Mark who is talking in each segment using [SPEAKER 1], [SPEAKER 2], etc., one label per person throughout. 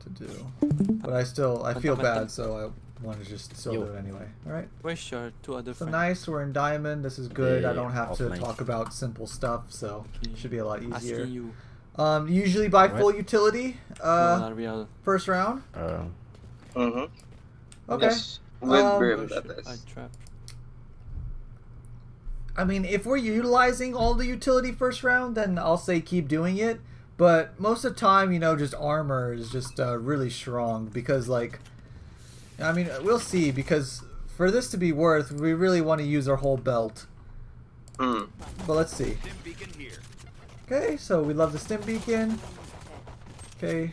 [SPEAKER 1] to do. But I feel bad, so I want to just still do it anyway. Alright.
[SPEAKER 2] Where's your two other
[SPEAKER 1] So
[SPEAKER 2] friends?
[SPEAKER 1] nice, we're in diamond. This is good. I don't have to
[SPEAKER 3] offline.
[SPEAKER 1] talk about simple stuff, so it should be a lot easier.
[SPEAKER 2] Asking you.
[SPEAKER 1] Usually buy full utility
[SPEAKER 2] Not real.
[SPEAKER 1] first round.
[SPEAKER 4] Mm-hmm.
[SPEAKER 1] Okay.
[SPEAKER 4] Yes, with Brim,
[SPEAKER 2] I
[SPEAKER 4] that is.
[SPEAKER 2] trapped.
[SPEAKER 1] I mean, if we're utilizing all the utility first round, then I'll say keep doing it. But most of the time, you know, just armor is just really strong because, like, I mean, we'll see, because for this to be worth, we really want to use our whole belt.
[SPEAKER 4] Mm.
[SPEAKER 1] But let's see. Okay, so we love the stim beacon. Okay,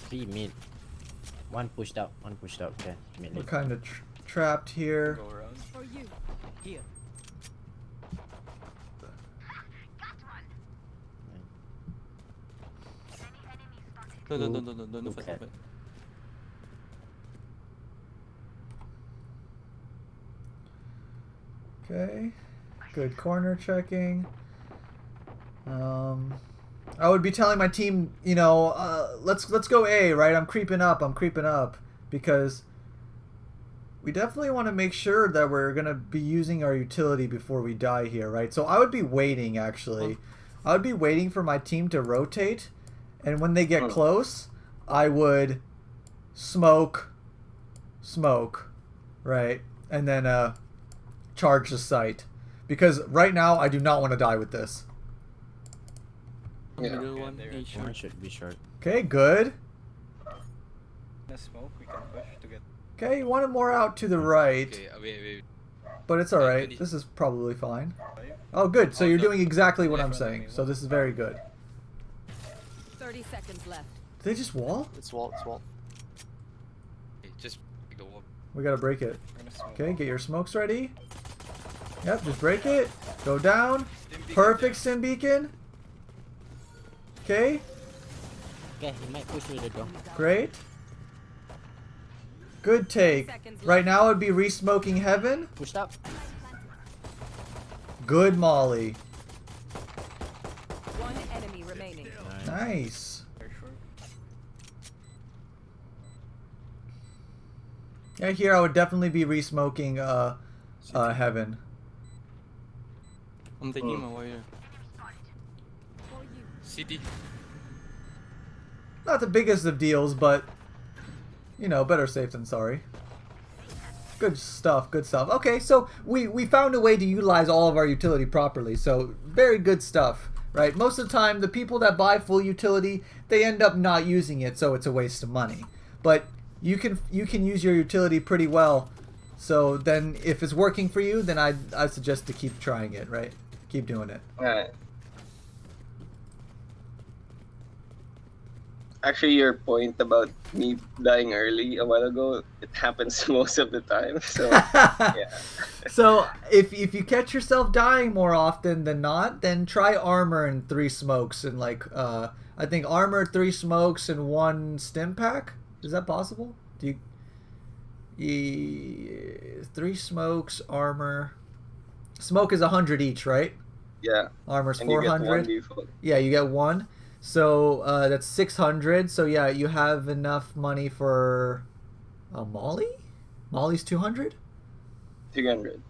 [SPEAKER 3] 3 mid. One pushed out. Okay, mid.
[SPEAKER 1] we're kind of trapped here.
[SPEAKER 5] Go around.
[SPEAKER 6] For you. Here.
[SPEAKER 2] No,
[SPEAKER 3] Okay.
[SPEAKER 1] Okay, good corner checking. I would be telling my team, you know, let's go A, right? I'm creeping up, because we definitely want to make sure that we're gonna be using our utility before we die here, right? So I would be waiting, actually. I would be waiting for my team to rotate, and when they get close, I would smoke, right, and then charge the site, because right now I do not want to die with this.
[SPEAKER 4] Yeah.
[SPEAKER 2] Middle one,
[SPEAKER 5] there
[SPEAKER 2] A
[SPEAKER 5] is
[SPEAKER 2] short.
[SPEAKER 3] One should be short.
[SPEAKER 1] Okay, good.
[SPEAKER 5] In a smoke, we can push to get.
[SPEAKER 1] Okay, you wanted more out to the right,
[SPEAKER 7] Okay, wait.
[SPEAKER 1] but it's alright. This is probably fine.
[SPEAKER 5] Five.
[SPEAKER 1] Oh, good. So
[SPEAKER 7] Oh,
[SPEAKER 1] you're
[SPEAKER 7] no.
[SPEAKER 1] doing exactly what
[SPEAKER 5] Yeah,
[SPEAKER 1] I'm
[SPEAKER 5] front of
[SPEAKER 1] saying.
[SPEAKER 5] me.
[SPEAKER 1] So this is very good.
[SPEAKER 6] 30 seconds left.
[SPEAKER 1] Did they just wall?
[SPEAKER 8] It's wall, it's wall.
[SPEAKER 7] Okay, just break the wall.
[SPEAKER 1] We gotta break it.
[SPEAKER 5] We're gonna smoke.
[SPEAKER 1] Okay, get your smokes ready. Yep, just break it. Go down.
[SPEAKER 7] Stim beacon
[SPEAKER 1] Perfect stim beacon. Okay,
[SPEAKER 3] Okay, he might push me the door.
[SPEAKER 1] great. Good take. Right now it would be re-smoking heaven.
[SPEAKER 3] Pushed up.
[SPEAKER 1] Good molly.
[SPEAKER 6] One enemy remaining.
[SPEAKER 1] Nice.
[SPEAKER 5] Very short.
[SPEAKER 1] Yeah, here I would definitely be re-smoking heaven.
[SPEAKER 2] I'm taking my wire.
[SPEAKER 6] For you.
[SPEAKER 7] City.
[SPEAKER 1] Not the biggest of deals, but you know, better safe than sorry. Good stuff, good stuff. Okay, so we found a way to utilize all of our utility properly, so very good stuff, right? Most of the time, the people that buy full utility, they end up not using it, so it's a waste of money. But you can use your utility pretty well, so then if it's working for you, then I suggest to keep trying it, right? Keep doing it.
[SPEAKER 4] Alright. Actually, your point about me dying early a while ago, it happens most of the time. So, yeah.
[SPEAKER 1] So if you catch yourself dying more often than not, then try armor and 3 smokes and like I think armor, 3 smokes, and 1 stim pack. Is that possible? Do you 3 smokes, armor. Smoke is 100 each, right?
[SPEAKER 4] Yeah.
[SPEAKER 1] Armor's
[SPEAKER 4] And you get
[SPEAKER 1] 400.
[SPEAKER 4] one default.
[SPEAKER 1] Yeah, you get 1. So that's 600. So yeah, you have enough money for a molly. Molly's 200.
[SPEAKER 4] 300.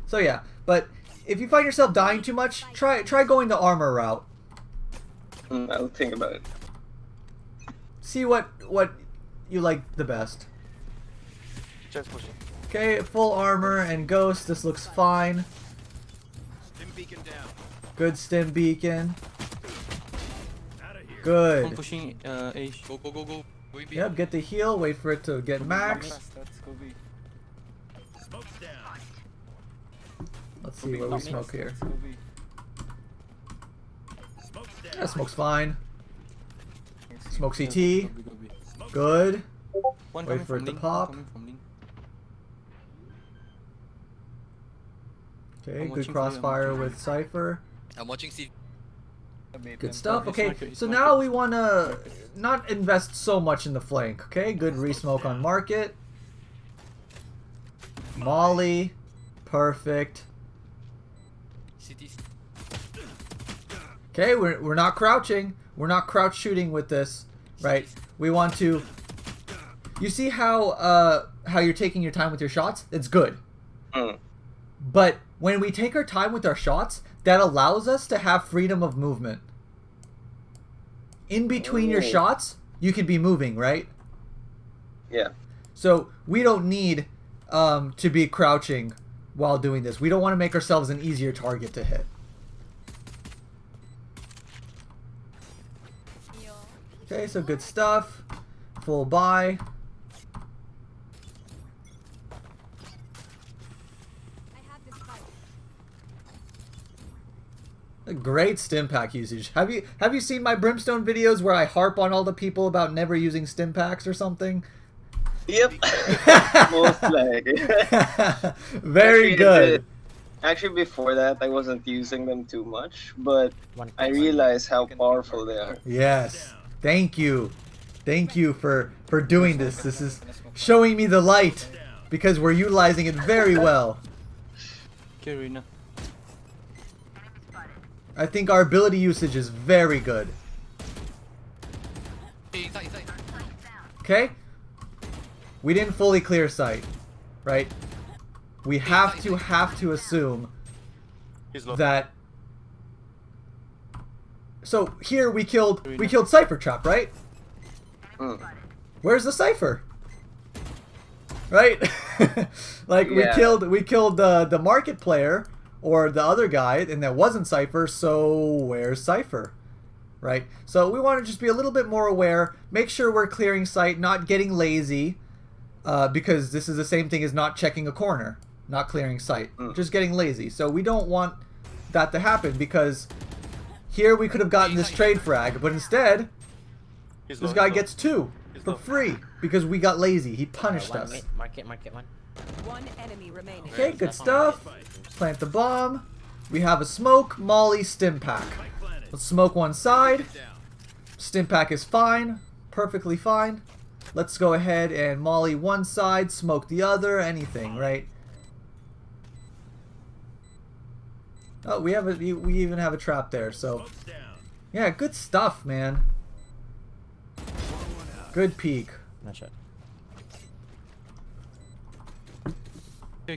[SPEAKER 1] So yeah, but if you find yourself dying too much, try going the armor route.
[SPEAKER 4] I'll think about it.
[SPEAKER 1] See what you like the best.
[SPEAKER 8] Just pushing.
[SPEAKER 1] Okay, full armor and ghost. This looks fine.
[SPEAKER 7] Stim beacon down.
[SPEAKER 1] Good stim beacon.
[SPEAKER 2] I'm
[SPEAKER 1] Good.
[SPEAKER 2] pushing A.
[SPEAKER 7] Go. Going B.
[SPEAKER 1] Yep, get the heal. Wait for it to get max.
[SPEAKER 5] Let's go B.
[SPEAKER 1] Let's see what we smoke here.
[SPEAKER 5] Let's go B.
[SPEAKER 1] That smoke's fine. Smoke
[SPEAKER 2] Yeah,
[SPEAKER 1] CT.
[SPEAKER 2] go B.
[SPEAKER 1] Good.
[SPEAKER 2] One
[SPEAKER 1] Wait
[SPEAKER 2] coming
[SPEAKER 1] for it
[SPEAKER 2] from
[SPEAKER 1] to
[SPEAKER 2] Link.
[SPEAKER 1] pop.
[SPEAKER 2] One coming from Link.
[SPEAKER 1] Okay,
[SPEAKER 2] I'm
[SPEAKER 1] good
[SPEAKER 2] watching for you, I'm
[SPEAKER 1] crossfire
[SPEAKER 2] watching.
[SPEAKER 1] with Cypher.
[SPEAKER 7] I'm watching C.
[SPEAKER 1] Good stuff.
[SPEAKER 2] It's
[SPEAKER 1] Okay,
[SPEAKER 2] not good, it's
[SPEAKER 1] so
[SPEAKER 2] not
[SPEAKER 1] now
[SPEAKER 2] good.
[SPEAKER 1] we want to not invest so much in the flank. Okay, good re-smoke on market. Molly, perfect.
[SPEAKER 7] City.
[SPEAKER 1] Okay, we're not crouching. We're not crouch shooting with this. right? We want to. You see how you're taking your time with your shots? It's good.
[SPEAKER 4] Mm.
[SPEAKER 1] But when we take our time with our shots, that allows us to have freedom of movement. In between your
[SPEAKER 4] Ooh.
[SPEAKER 1] shots, you could be moving, right?
[SPEAKER 4] Yeah.
[SPEAKER 1] So we don't need to be crouching while doing this. We don't want to make ourselves an easier target to hit. Okay, so good stuff. Full buy. A great stim pack usage. Have you seen my Brimstone videos where I harp on all the people about never using stim packs or something?
[SPEAKER 4] Yep. Most likely.
[SPEAKER 1] Very
[SPEAKER 4] Actually,
[SPEAKER 1] good.
[SPEAKER 4] Actually, before that, I wasn't using them too much, but
[SPEAKER 3] One
[SPEAKER 4] I
[SPEAKER 3] person.
[SPEAKER 4] realized how powerful they are.
[SPEAKER 1] Yes. Thank you. Thank you for doing this. This is showing me the light because we're utilizing it very well.
[SPEAKER 2] Carry na.
[SPEAKER 1] I think our ability usage is very good.
[SPEAKER 7] Inside.
[SPEAKER 1] Okay? We didn't fully clear sight, right? We have to assume
[SPEAKER 8] He's low.
[SPEAKER 1] that. So here we killed Cypher Trap, right?
[SPEAKER 4] Mm.
[SPEAKER 1] Where's the Cypher? Right? Like
[SPEAKER 4] Yeah.
[SPEAKER 1] we killed the market player or the other guy, and that wasn't Cypher. So where's Cypher? Right? So we want to just be a little bit more aware. Make sure we're clearing sight, not getting lazy, because this is the same thing as not checking a corner, not clearing sight, just getting lazy. So we don't want that to happen because here we could have gotten this trade frag, but instead
[SPEAKER 8] He's
[SPEAKER 1] this
[SPEAKER 8] low,
[SPEAKER 1] guy
[SPEAKER 8] he's low.
[SPEAKER 1] gets 2
[SPEAKER 8] He's
[SPEAKER 1] for
[SPEAKER 8] low.
[SPEAKER 1] free because we got lazy. He punished
[SPEAKER 3] One
[SPEAKER 1] us.
[SPEAKER 3] mid, market one.
[SPEAKER 6] One enemy remaining.
[SPEAKER 1] Okay, good stuff. Plant the bomb. We have a smoke, molly, stim pack. Let's smoke one side. Stim pack is fine, perfectly fine. Let's go ahead and molly one side, smoke the other, anything, right? Oh, we even have a trap there, so yeah, good stuff, man. Good peek.
[SPEAKER 3] Nice shot.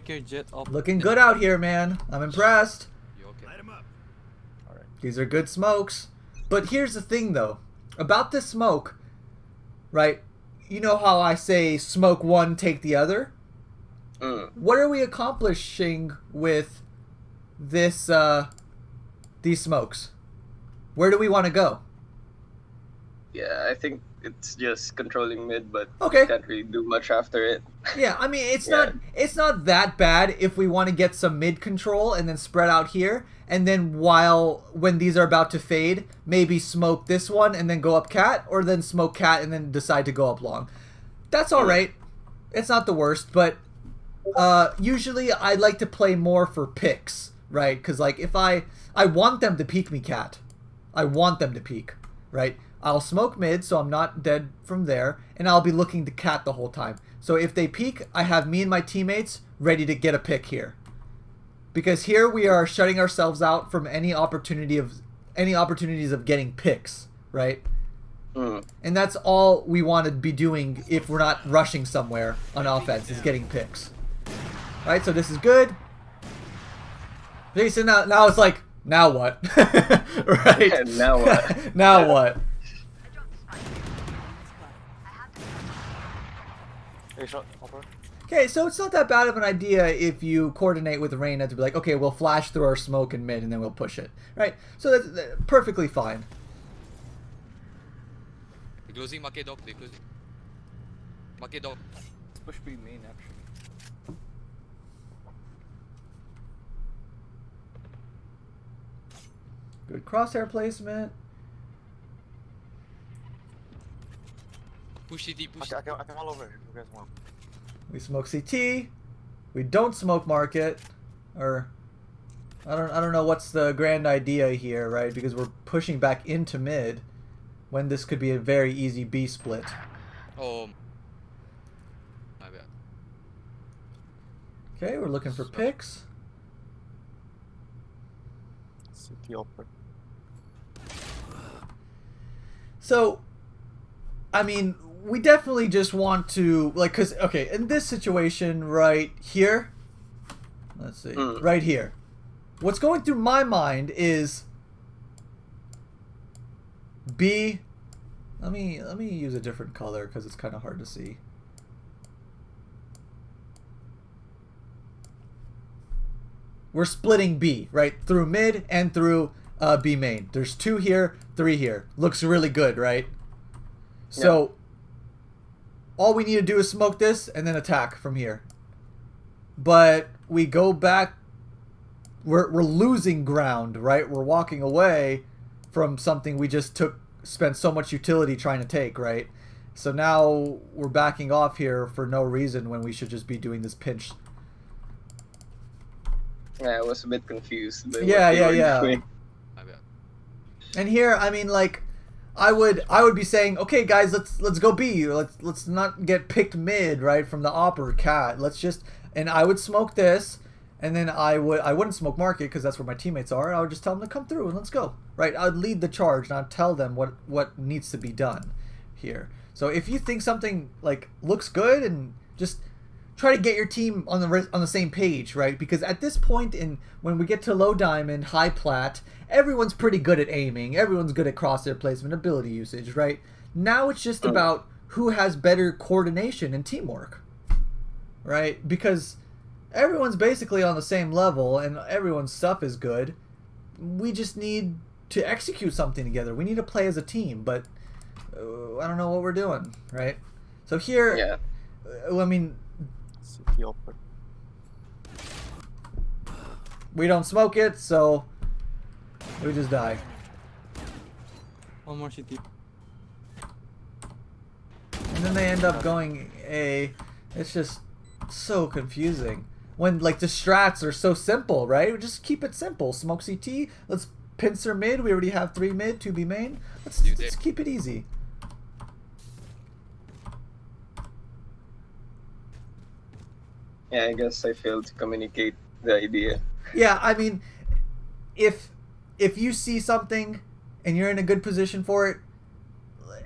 [SPEAKER 2] Care, jet up.
[SPEAKER 1] Looking good out here, man. I'm impressed.
[SPEAKER 7] You okay?
[SPEAKER 3] Alright.
[SPEAKER 1] These are good smokes. But here's the thing, though. About this smoke, right? You know how I say smoke one, take the other?
[SPEAKER 4] Mm.
[SPEAKER 1] What are we accomplishing with this, these smokes? Where do we want to go?
[SPEAKER 4] Yeah, I think it's just controlling mid, but
[SPEAKER 1] Okay.
[SPEAKER 4] can't really do much after it.
[SPEAKER 1] Yeah, I mean, it's
[SPEAKER 4] Yeah.
[SPEAKER 1] not that bad if we want to get some mid control and then spread out here, and then when these are about to fade, maybe smoke this one and then go up cat, or then smoke cat and then decide to go up long. That's all right. It's not the worst, but usually I like to play more for picks, right? Because like if I want them to peek me cat, I want them to peek, right? I'll smoke mid so I'm not dead from there, and I'll be looking to cat the whole time. So if they peek, I have me and my teammates ready to get a pick here. Because here we are shutting ourselves out from any opportunities of getting picks, right?
[SPEAKER 4] Mm.
[SPEAKER 1] And that's all we want to be doing if we're not rushing somewhere on offense, is getting picks. Right, so this is good. Okay, so now it's like, now what? Right?
[SPEAKER 4] Now what?
[SPEAKER 1] Now what?
[SPEAKER 8] Hey, shot. Upper.
[SPEAKER 1] Okay, so it's not that bad of an idea if you coordinate with Reyna to be like, okay, we'll flash through our smoke in mid and then we'll push it. Right? So that's perfectly fine.
[SPEAKER 7] They're closing market dog. They're closing. Market dog.
[SPEAKER 5] Push B main actually.
[SPEAKER 1] Good crosshair placement.
[SPEAKER 7] Push CT. Push.
[SPEAKER 8] I can all over if you guys want.
[SPEAKER 1] We smoke CT. We don't smoke market. Or I don't know what's the grand idea here, right? Because we're pushing back into mid when this could be a very easy B split.
[SPEAKER 7] Oh. My bad.
[SPEAKER 1] Okay, we're looking for picks.
[SPEAKER 8] CT upper.
[SPEAKER 1] So I mean, we definitely just want to, like, because, okay, in this situation right here, let's see, right here, what's going through my mind is B. Let me use a different color because it's kind of hard to see. We're splitting B, right? Through mid and through B main. There's 2 here, 3 here. Looks really good, right? So, all we need to do is smoke this and then attack from here. But we go back. We're losing ground, right? We're walking away from something we just spent so much utility trying to take, right? So now we're backing off here for no reason when we should just be doing this pinch.
[SPEAKER 4] Yeah, I was a bit confused. By
[SPEAKER 1] Yeah,
[SPEAKER 4] what they were
[SPEAKER 1] yeah.
[SPEAKER 4] doing.
[SPEAKER 7] My bad.
[SPEAKER 1] And here, I mean, like, I would be saying, okay, guys, let's go B. Let's not get picked mid, right, from the op or cat. Let's just, and I would smoke this, and then I wouldn't smoke market because that's where my teammates are. I would just tell them to come through and let's go, right? I'd lead the charge, and I'd tell them what needs to be done here. So if you think something like looks good, and just try to get your team on the same page, right? Because at this point when we get to low diamond, high plat, everyone's pretty good at aiming. Everyone's good at crosshair placement, ability usage, right? Now it's just about who has better coordination and teamwork, right? Because everyone's basically on the same level and everyone's stuff is good. We just need to execute something together. We need to play as a team, but I don't know what we're doing, right? So here, I mean,
[SPEAKER 8] City upper.
[SPEAKER 1] we don't smoke it, so we just die.
[SPEAKER 2] One more city.
[SPEAKER 1] And then they end up going A. It's just so confusing. When, like, the strats are so simple, right? Just keep it simple. Smoke CT. Let's pincer mid. We already have 3 mid, 2 B main. Let's keep it easy.
[SPEAKER 4] Yeah, I guess I failed to communicate the idea.
[SPEAKER 1] Yeah, I mean, if you see something and you're in a good position for it,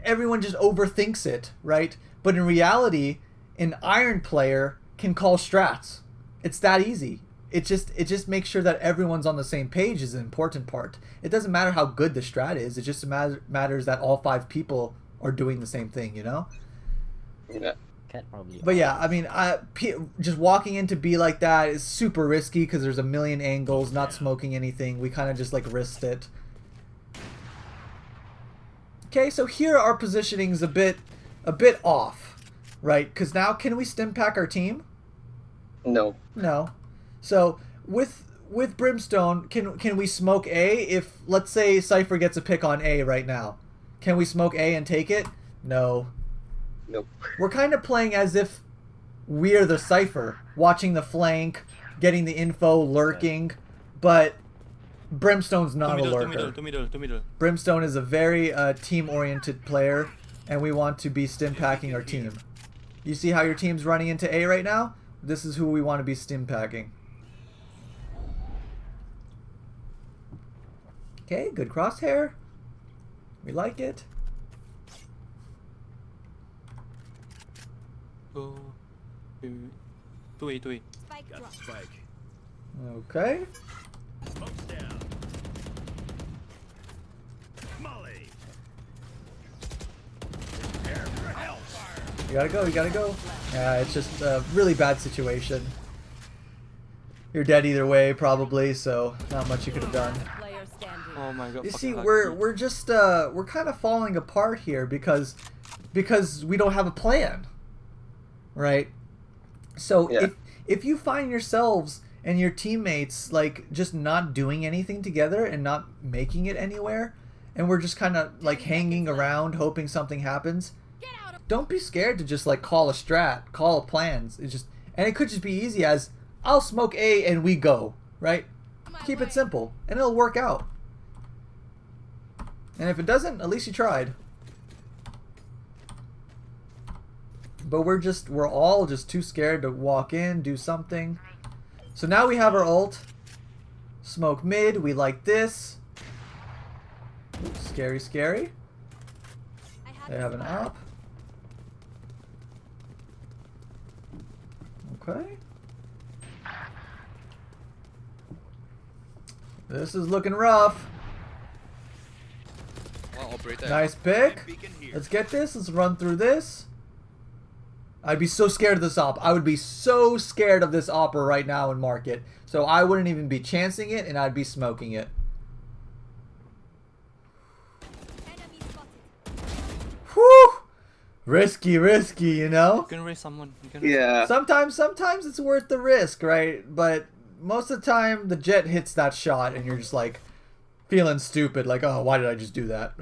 [SPEAKER 1] everyone just overthinks it, right? But in reality, an iron player can call strats. It's that easy. It just makes sure that everyone's on the same page is an important part. It doesn't matter how good the strat is. It just matters that all 5 people are doing the same thing, you know?
[SPEAKER 4] Yeah.
[SPEAKER 3] Cat probably.
[SPEAKER 1] But yeah, I mean, just walking into B like that is super risky because there's a million angles, not smoking anything. We kind of just like risked it. Okay, so here our positioning is a bit off, right? Because now, can we stim pack our team?
[SPEAKER 4] No.
[SPEAKER 1] No. So with Brimstone, can we smoke A if, let's say, Cypher gets a pick on A right now? Can we smoke A and take it? No.
[SPEAKER 4] Nope.
[SPEAKER 1] We're kind of playing as if we're the Cypher, watching the flank, getting the info, lurking, but Brimstone's not a lurker.
[SPEAKER 2] To middle.
[SPEAKER 1] Brimstone is a very team-oriented player, and we want to be stim packing our team. You see how your team's running into A right now? This is who we want to be stim packing. Okay, good crosshair. We like it.
[SPEAKER 2] Go. 2A.
[SPEAKER 6] Spike drop.
[SPEAKER 1] Okay. You gotta go. Yeah, it's just a really bad situation. You're dead either way, probably, so not much you could have done.
[SPEAKER 6] Player standing.
[SPEAKER 2] Oh my god.
[SPEAKER 1] You see,
[SPEAKER 2] fucking
[SPEAKER 1] we're just we're kind of falling apart here because we don't have a plan, right? So if you find yourselves and your teammates like just not doing anything together and not making it anywhere, and we're just kind of like hanging around hoping something happens, don't be scared to just like call a strat, call a plans. And it could just be easy as I'll smoke A and we go, right? Keep it simple and it'll work out. And if it doesn't, at least you tried. But we're all just too scared to walk in, do something. So now we have our ult. Smoke mid, we like this. Ooh, scary. They have an op. Okay. This is looking rough.
[SPEAKER 7] Well, operator.
[SPEAKER 1] Nice pick. Let's get this. Let's run through this. I'd be so scared of this op. I would be so scared of this opera right now in market. So I wouldn't even be chancing it, and I'd be smoking it.
[SPEAKER 6] Enemy spotted.
[SPEAKER 1] Whew! Risky, you know?
[SPEAKER 2] You can raise someone. You can raise
[SPEAKER 4] Yeah.
[SPEAKER 1] Sometimes it's worth the risk, right? But most of the time, the jet hits that shot, and you're just like feeling stupid, like, oh, why did I just do that?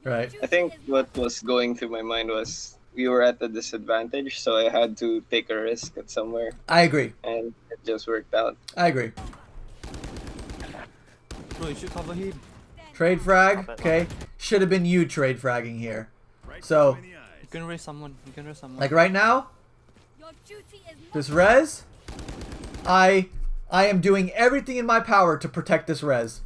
[SPEAKER 1] Right?
[SPEAKER 4] I think what was going through my mind was we were at a disadvantage, so I had to take a risk at somewhere,
[SPEAKER 1] I agree.
[SPEAKER 4] and it just worked out.
[SPEAKER 1] I agree.
[SPEAKER 2] Bro, you should cover him.
[SPEAKER 1] Trade frag. Okay. Should have been you trade fragging here. So,
[SPEAKER 2] You can raise someone. You can raise someone.
[SPEAKER 1] like right now,
[SPEAKER 6] Your duty is not
[SPEAKER 1] this res, I am doing everything in my power to protect this res.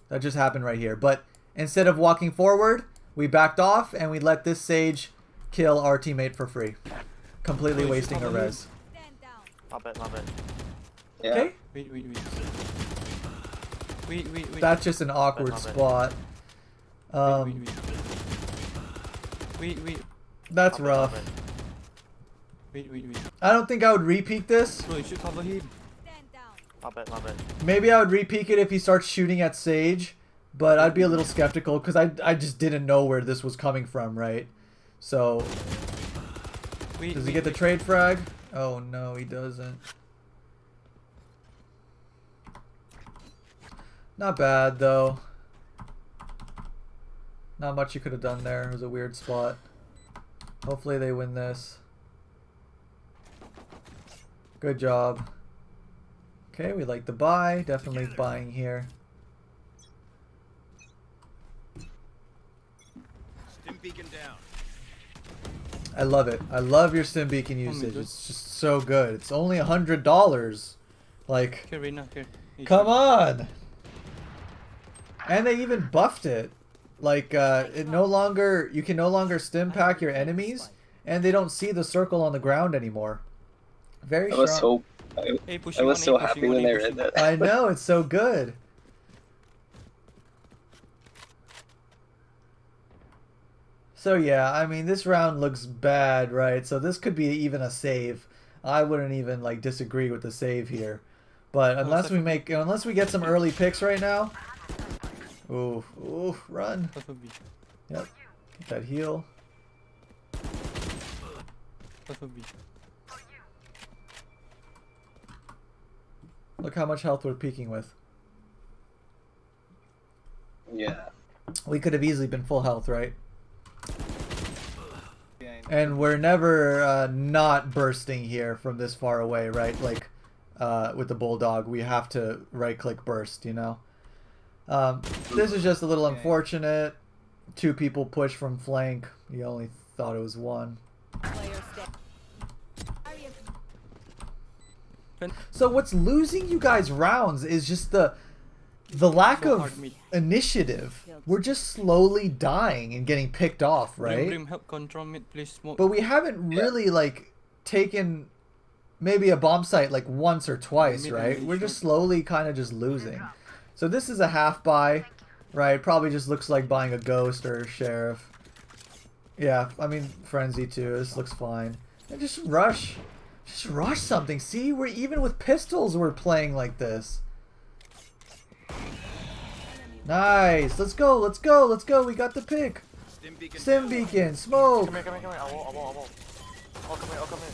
[SPEAKER 1] That just happened right here. But instead of walking forward, we backed off and we let this sage kill our teammate for free. Completely wasting a res.
[SPEAKER 6] stand down.
[SPEAKER 8] Not bad, not bad.
[SPEAKER 4] Yeah.
[SPEAKER 1] Okay?
[SPEAKER 2] Wait. Wait.
[SPEAKER 1] That's just an awkward
[SPEAKER 8] Not bad.
[SPEAKER 1] spot.
[SPEAKER 2] Wait.
[SPEAKER 1] That's
[SPEAKER 8] Not bad, not
[SPEAKER 1] rough.
[SPEAKER 8] bad.
[SPEAKER 2] Wait.
[SPEAKER 1] I don't think I would repeat this.
[SPEAKER 2] Bro, you should cover him.
[SPEAKER 6] Stand down.
[SPEAKER 8] Not bad, not bad.
[SPEAKER 1] Maybe I would repeat it if he starts shooting at Sage, but I'd be a little skeptical because I just didn't know where this was coming from, right? So,
[SPEAKER 2] Wait.
[SPEAKER 1] does he get the trade frag? Oh no, he doesn't. Not bad though. Not much you could have done there. It was a weird spot. Hopefully they win this. Good job. Okay, we like the buy. Definitely buying here.
[SPEAKER 9] Stim beacon down.
[SPEAKER 1] I love it. I love your Stim Beacon usage.
[SPEAKER 2] dude.
[SPEAKER 1] It's just so good. It's only $100. Like,
[SPEAKER 2] Here, Reina, here.
[SPEAKER 1] come on! And they even buffed it. Like, it no longer, you can no longer stim pack your enemies, and they don't see the circle on the ground anymore. Very
[SPEAKER 4] I was
[SPEAKER 1] strong.
[SPEAKER 2] Hey, push
[SPEAKER 4] I
[SPEAKER 2] him
[SPEAKER 4] was
[SPEAKER 2] on,
[SPEAKER 4] so
[SPEAKER 2] hey, push
[SPEAKER 4] happy
[SPEAKER 2] him on,
[SPEAKER 4] when
[SPEAKER 2] hey,
[SPEAKER 4] I
[SPEAKER 2] push
[SPEAKER 4] read
[SPEAKER 2] him.
[SPEAKER 4] that.
[SPEAKER 1] I know, it's so good. So yeah, I mean, this round looks bad, right? So this could be even a save. I wouldn't even like disagree with the save here. But unless we get some early picks right now. Oof, run.
[SPEAKER 2] That would be.
[SPEAKER 1] Yep. Get that heal.
[SPEAKER 2] That would be.
[SPEAKER 1] Look how much health we're peaking with.
[SPEAKER 4] Yeah.
[SPEAKER 1] We could have easily been full health, right?
[SPEAKER 5] Behind.
[SPEAKER 1] And we're never not bursting here from this far away, right? Like with the bulldog, we have to right-click burst, you know? This is just a little unfortunate. 2 people push from flank. You only thought it was 1.
[SPEAKER 6] Player stand.
[SPEAKER 1] So what's losing you guys rounds is just the lack
[SPEAKER 2] Go
[SPEAKER 1] of
[SPEAKER 2] hard mid.
[SPEAKER 1] initiative. We're just slowly dying and getting picked off, right?
[SPEAKER 2] Brim, help control mid, please smoke.
[SPEAKER 1] But we haven't really like taken maybe a bomb site like once or twice,
[SPEAKER 2] Mid
[SPEAKER 1] right?
[SPEAKER 2] and
[SPEAKER 1] We're
[SPEAKER 2] short.
[SPEAKER 1] just slowly kind of just losing. So this is a half buy, right? Probably just looks like buying a ghost or a sheriff. Yeah, I mean frenzy too. This looks fine. And just rush something. See, we're even with pistols. We're playing like this. Nice. Let's go. We got the pick.
[SPEAKER 9] Stim beacon
[SPEAKER 1] Sim
[SPEAKER 9] down.
[SPEAKER 1] beacon, smoke.
[SPEAKER 8] Come here. I won't. Oh, come here.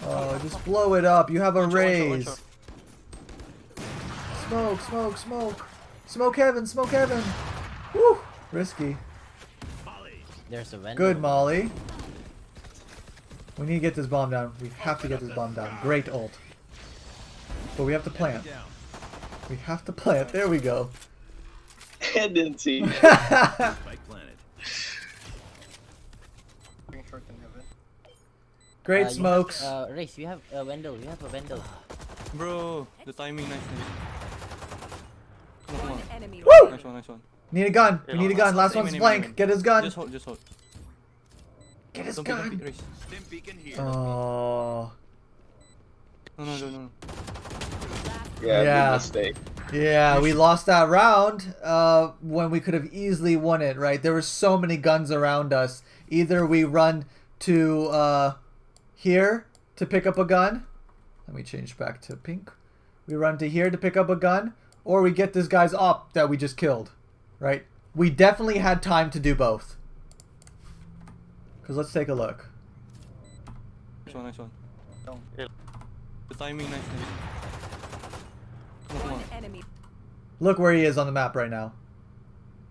[SPEAKER 1] Oh, just blow it up. You have a
[SPEAKER 2] One shot, one
[SPEAKER 1] raise.
[SPEAKER 2] shot.
[SPEAKER 1] Smoke. Smoke heaven. Woo! Risky.
[SPEAKER 3] There's a vendor.
[SPEAKER 1] Good, Molly. We need to get this bomb down. We have to get this bomb down. Great ult. But we have to plant.
[SPEAKER 9] Down.
[SPEAKER 1] We have to plant. There we go.
[SPEAKER 4] I didn't see.
[SPEAKER 9] Spike planted.
[SPEAKER 5] Being short in heaven.
[SPEAKER 1] Great
[SPEAKER 3] You have,
[SPEAKER 1] smokes.
[SPEAKER 3] Race, you have a Wendell. You have a Wendell.
[SPEAKER 2] Bro, the timing, nice. Come
[SPEAKER 6] One
[SPEAKER 2] on.
[SPEAKER 6] enemy
[SPEAKER 1] Woo!
[SPEAKER 6] remaining.
[SPEAKER 2] Nice one.
[SPEAKER 1] Need a gun. We need a gun. Last one's flank. Get his gun.
[SPEAKER 2] Just hold.
[SPEAKER 1] Get his
[SPEAKER 2] Don't pick,
[SPEAKER 1] gun.
[SPEAKER 2] race.
[SPEAKER 9] Stim beacon here.
[SPEAKER 1] Oh.
[SPEAKER 2] No.
[SPEAKER 4] Yeah,
[SPEAKER 1] Yeah.
[SPEAKER 4] big mistake.
[SPEAKER 1] Yeah, we lost that round when we could have easily won it, right? There were so many guns around us. Either we run to here to pick up a gun. Let me change back to pink. We run to here to pick up a gun, or we get this guy's op that we just killed, right? We definitely had time to do both. Because let's take a look.
[SPEAKER 2] Nice one.
[SPEAKER 5] Yeah.
[SPEAKER 2] The timing, nice. Come
[SPEAKER 6] One
[SPEAKER 2] on.
[SPEAKER 6] enemy
[SPEAKER 1] Look where he is on the map right now.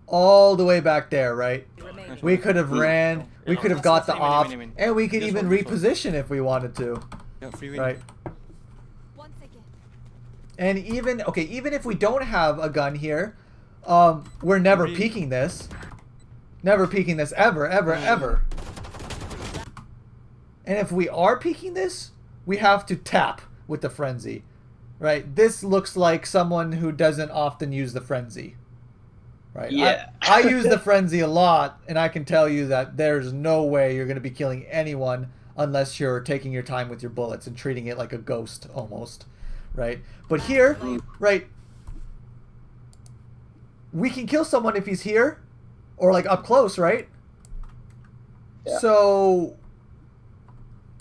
[SPEAKER 1] All the way back there, right?
[SPEAKER 6] remains.
[SPEAKER 1] We could have ran, we could have got the op,
[SPEAKER 2] Mini.
[SPEAKER 1] and we could
[SPEAKER 2] This
[SPEAKER 1] even
[SPEAKER 2] one, this one.
[SPEAKER 1] reposition if we wanted to,
[SPEAKER 2] Yeah, free win.
[SPEAKER 1] right?
[SPEAKER 6] Once again.
[SPEAKER 1] And even, okay, even if we don't have a gun here, we're never
[SPEAKER 2] Free.
[SPEAKER 1] peeking this. Never peeking this ever, ever, ever. And if we are peeking this, we have to tap with the frenzy, right? This looks like someone who doesn't often use the frenzy, right?
[SPEAKER 4] Yeah.
[SPEAKER 1] I use the frenzy a lot, and I can tell you that there's no way you're going to be killing anyone unless you're taking your time with your bullets and treating it like a ghost almost, right? But here, right, we can kill someone if he's here or like up close, right?
[SPEAKER 4] Yeah.
[SPEAKER 1] So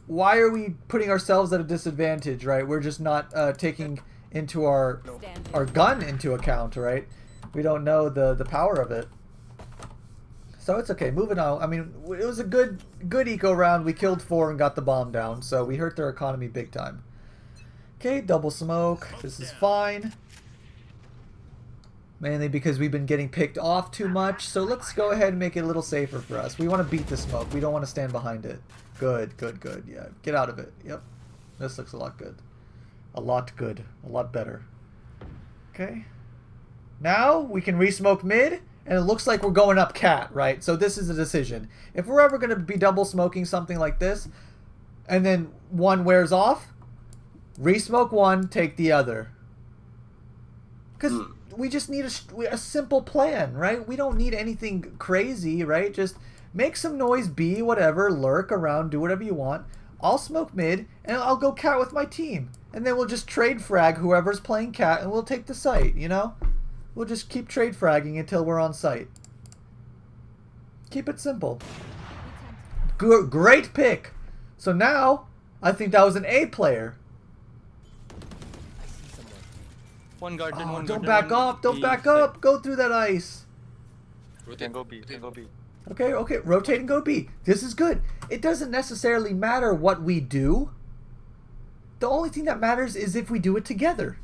[SPEAKER 1] why are we putting ourselves at a disadvantage, right? We're just not taking into our
[SPEAKER 6] Standing.
[SPEAKER 1] gun into account, right? We don't know the power of it. So it's okay. Moving on. I mean, it was a good eco round. We killed 4 and got the bomb down, so we hurt their economy big time. Okay, double smoke. This is fine. Mainly because we've been getting picked off too much, so let's go ahead and make it a little safer for us. We want to beat the smoke. We don't want to stand behind it. Good. Yeah, get out of it. Yep. This looks a lot good. A lot good. A lot better. Okay. Now we can re-smoke mid, and it looks like we're going up cat, right? So this is a decision. If we're ever going to be double smoking something like this, and then one wears off, re-smoke one, take the other. Because we just need a simple plan, right? We don't need anything crazy, right? Just make some noise, B, whatever, lurk around, do whatever you want. I'll smoke mid, and I'll go cat with my team. And then we'll just trade frag whoever's playing cat, and we'll take the site, you know? We'll just keep trade fragging until we're on site. Keep it simple. Great pick. So now, I think that was an A player.
[SPEAKER 2] One garden,
[SPEAKER 1] Oh,
[SPEAKER 2] one
[SPEAKER 1] don't
[SPEAKER 2] garden,
[SPEAKER 1] back
[SPEAKER 2] one
[SPEAKER 1] up, don't
[SPEAKER 2] B
[SPEAKER 1] back
[SPEAKER 2] side.
[SPEAKER 1] up. Go through that ice.
[SPEAKER 8] Can go B. Can go B.
[SPEAKER 1] Okay, rotate and go B. This is good. It doesn't necessarily matter what we do. The only thing that matters is if we do it together.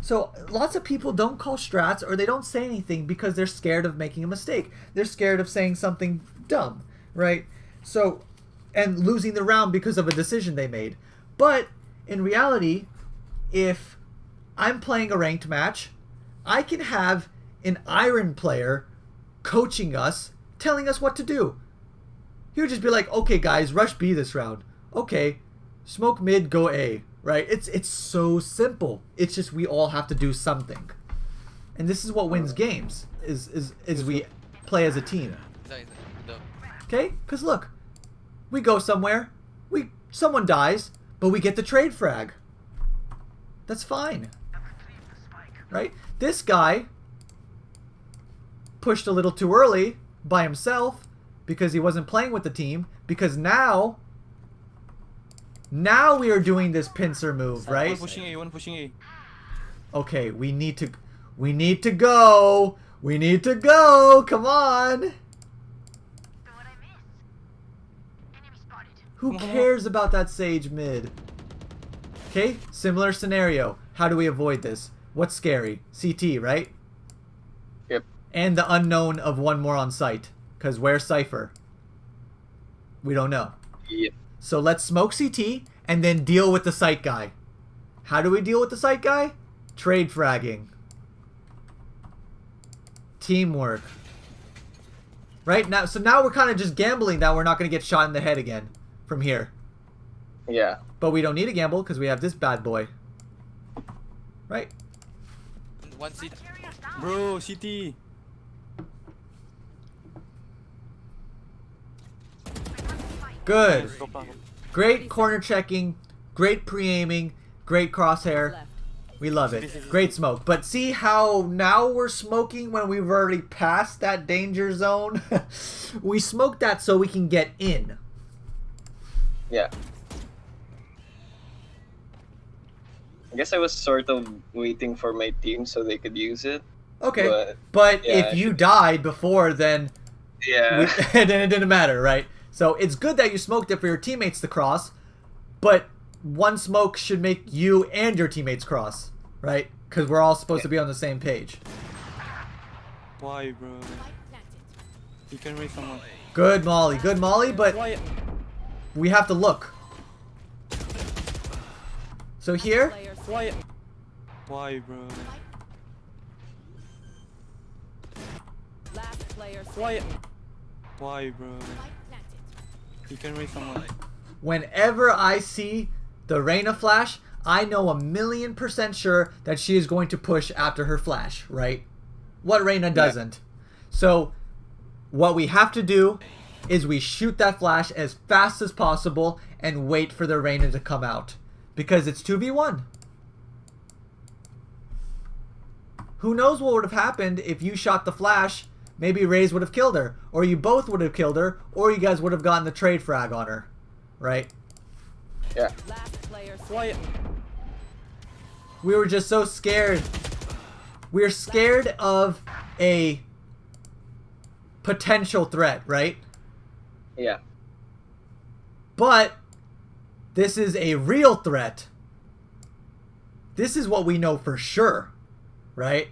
[SPEAKER 1] So lots of people don't call strats or they don't say anything because they're scared of making a mistake. They're scared of saying something dumb, right? So, and losing the round because of a decision they made. But in reality, if I'm playing a ranked match, I can have an iron player coaching us, telling us what to do. He would just be like, okay guys, rush B this round. Okay, smoke mid, go A. Right? It's so simple. It's just we all have to do something. And this is what wins games, is we play as a team. Okay? Because look, we go somewhere, someone dies, but we get the trade frag. That's fine. Right? This guy pushed a little too early by himself because he wasn't playing with the team, because now we are doing this pincer move, right?
[SPEAKER 2] One pushing A, one pushing A.
[SPEAKER 1] Okay, we need to go. We need to go. Come on. Who cares about that sage mid? Okay, similar scenario. How do we avoid this? What's scary? CT, right?
[SPEAKER 4] Yep.
[SPEAKER 1] And the unknown of one more on site. Because where's Cypher? We don't know.
[SPEAKER 4] Yep.
[SPEAKER 1] So let's smoke CT and then deal with the site guy. How do we deal with the site guy? Trade fragging. Teamwork. Right? Now, so now we're kind of just gambling that we're not going to get shot in the head again from here.
[SPEAKER 4] Yeah.
[SPEAKER 1] But we don't need to gamble because we have this bad boy. Right?
[SPEAKER 7] One seat.
[SPEAKER 2] Bro, CT.
[SPEAKER 1] Good.
[SPEAKER 8] Go back.
[SPEAKER 1] Great corner checking. Great pre-aiming. Great crosshair.
[SPEAKER 6] Left.
[SPEAKER 1] We love it. Great smoke. But see how now we're smoking when we've already passed that danger zone? We smoked that so we can get in.
[SPEAKER 4] Yeah. I guess I was sort of waiting for my team so they could use it.
[SPEAKER 1] Okay. But
[SPEAKER 4] yeah,
[SPEAKER 1] if you died before, then
[SPEAKER 4] Yeah.
[SPEAKER 1] then it didn't matter, right? So it's good that you smoked it for your teammates to cross, but one smoke should make you and your teammates cross, right? Because we're all supposed to be on the same page.
[SPEAKER 2] Why, bro?
[SPEAKER 6] Spike planted.
[SPEAKER 2] You can raise someone.
[SPEAKER 1] Good Molly, but
[SPEAKER 2] Why?
[SPEAKER 1] we have to look. So here,
[SPEAKER 6] Player
[SPEAKER 2] Why? Why, bro?
[SPEAKER 6] Last player
[SPEAKER 2] Why? Why, bro?
[SPEAKER 6] Spike planted.
[SPEAKER 2] You can raise someone.
[SPEAKER 1] whenever I see the Reyna flash, I know 1,000,000% sure that she is going to push after her flash, right? What Reyna doesn't. So what we have to do is we shoot that flash as fast as possible and wait for the Reyna to come out. Because it's 2v1. Who knows what would have happened if you shot the flash? Maybe Raze would have killed her. Or you both would have killed her. Or you guys would have gotten the trade frag on her. Right?
[SPEAKER 4] Yeah.
[SPEAKER 6] Last player
[SPEAKER 2] Why?
[SPEAKER 1] We were just so scared. We're scared of a potential threat, right?
[SPEAKER 4] Yeah.
[SPEAKER 1] But this is a real threat. This is what we know for sure, right?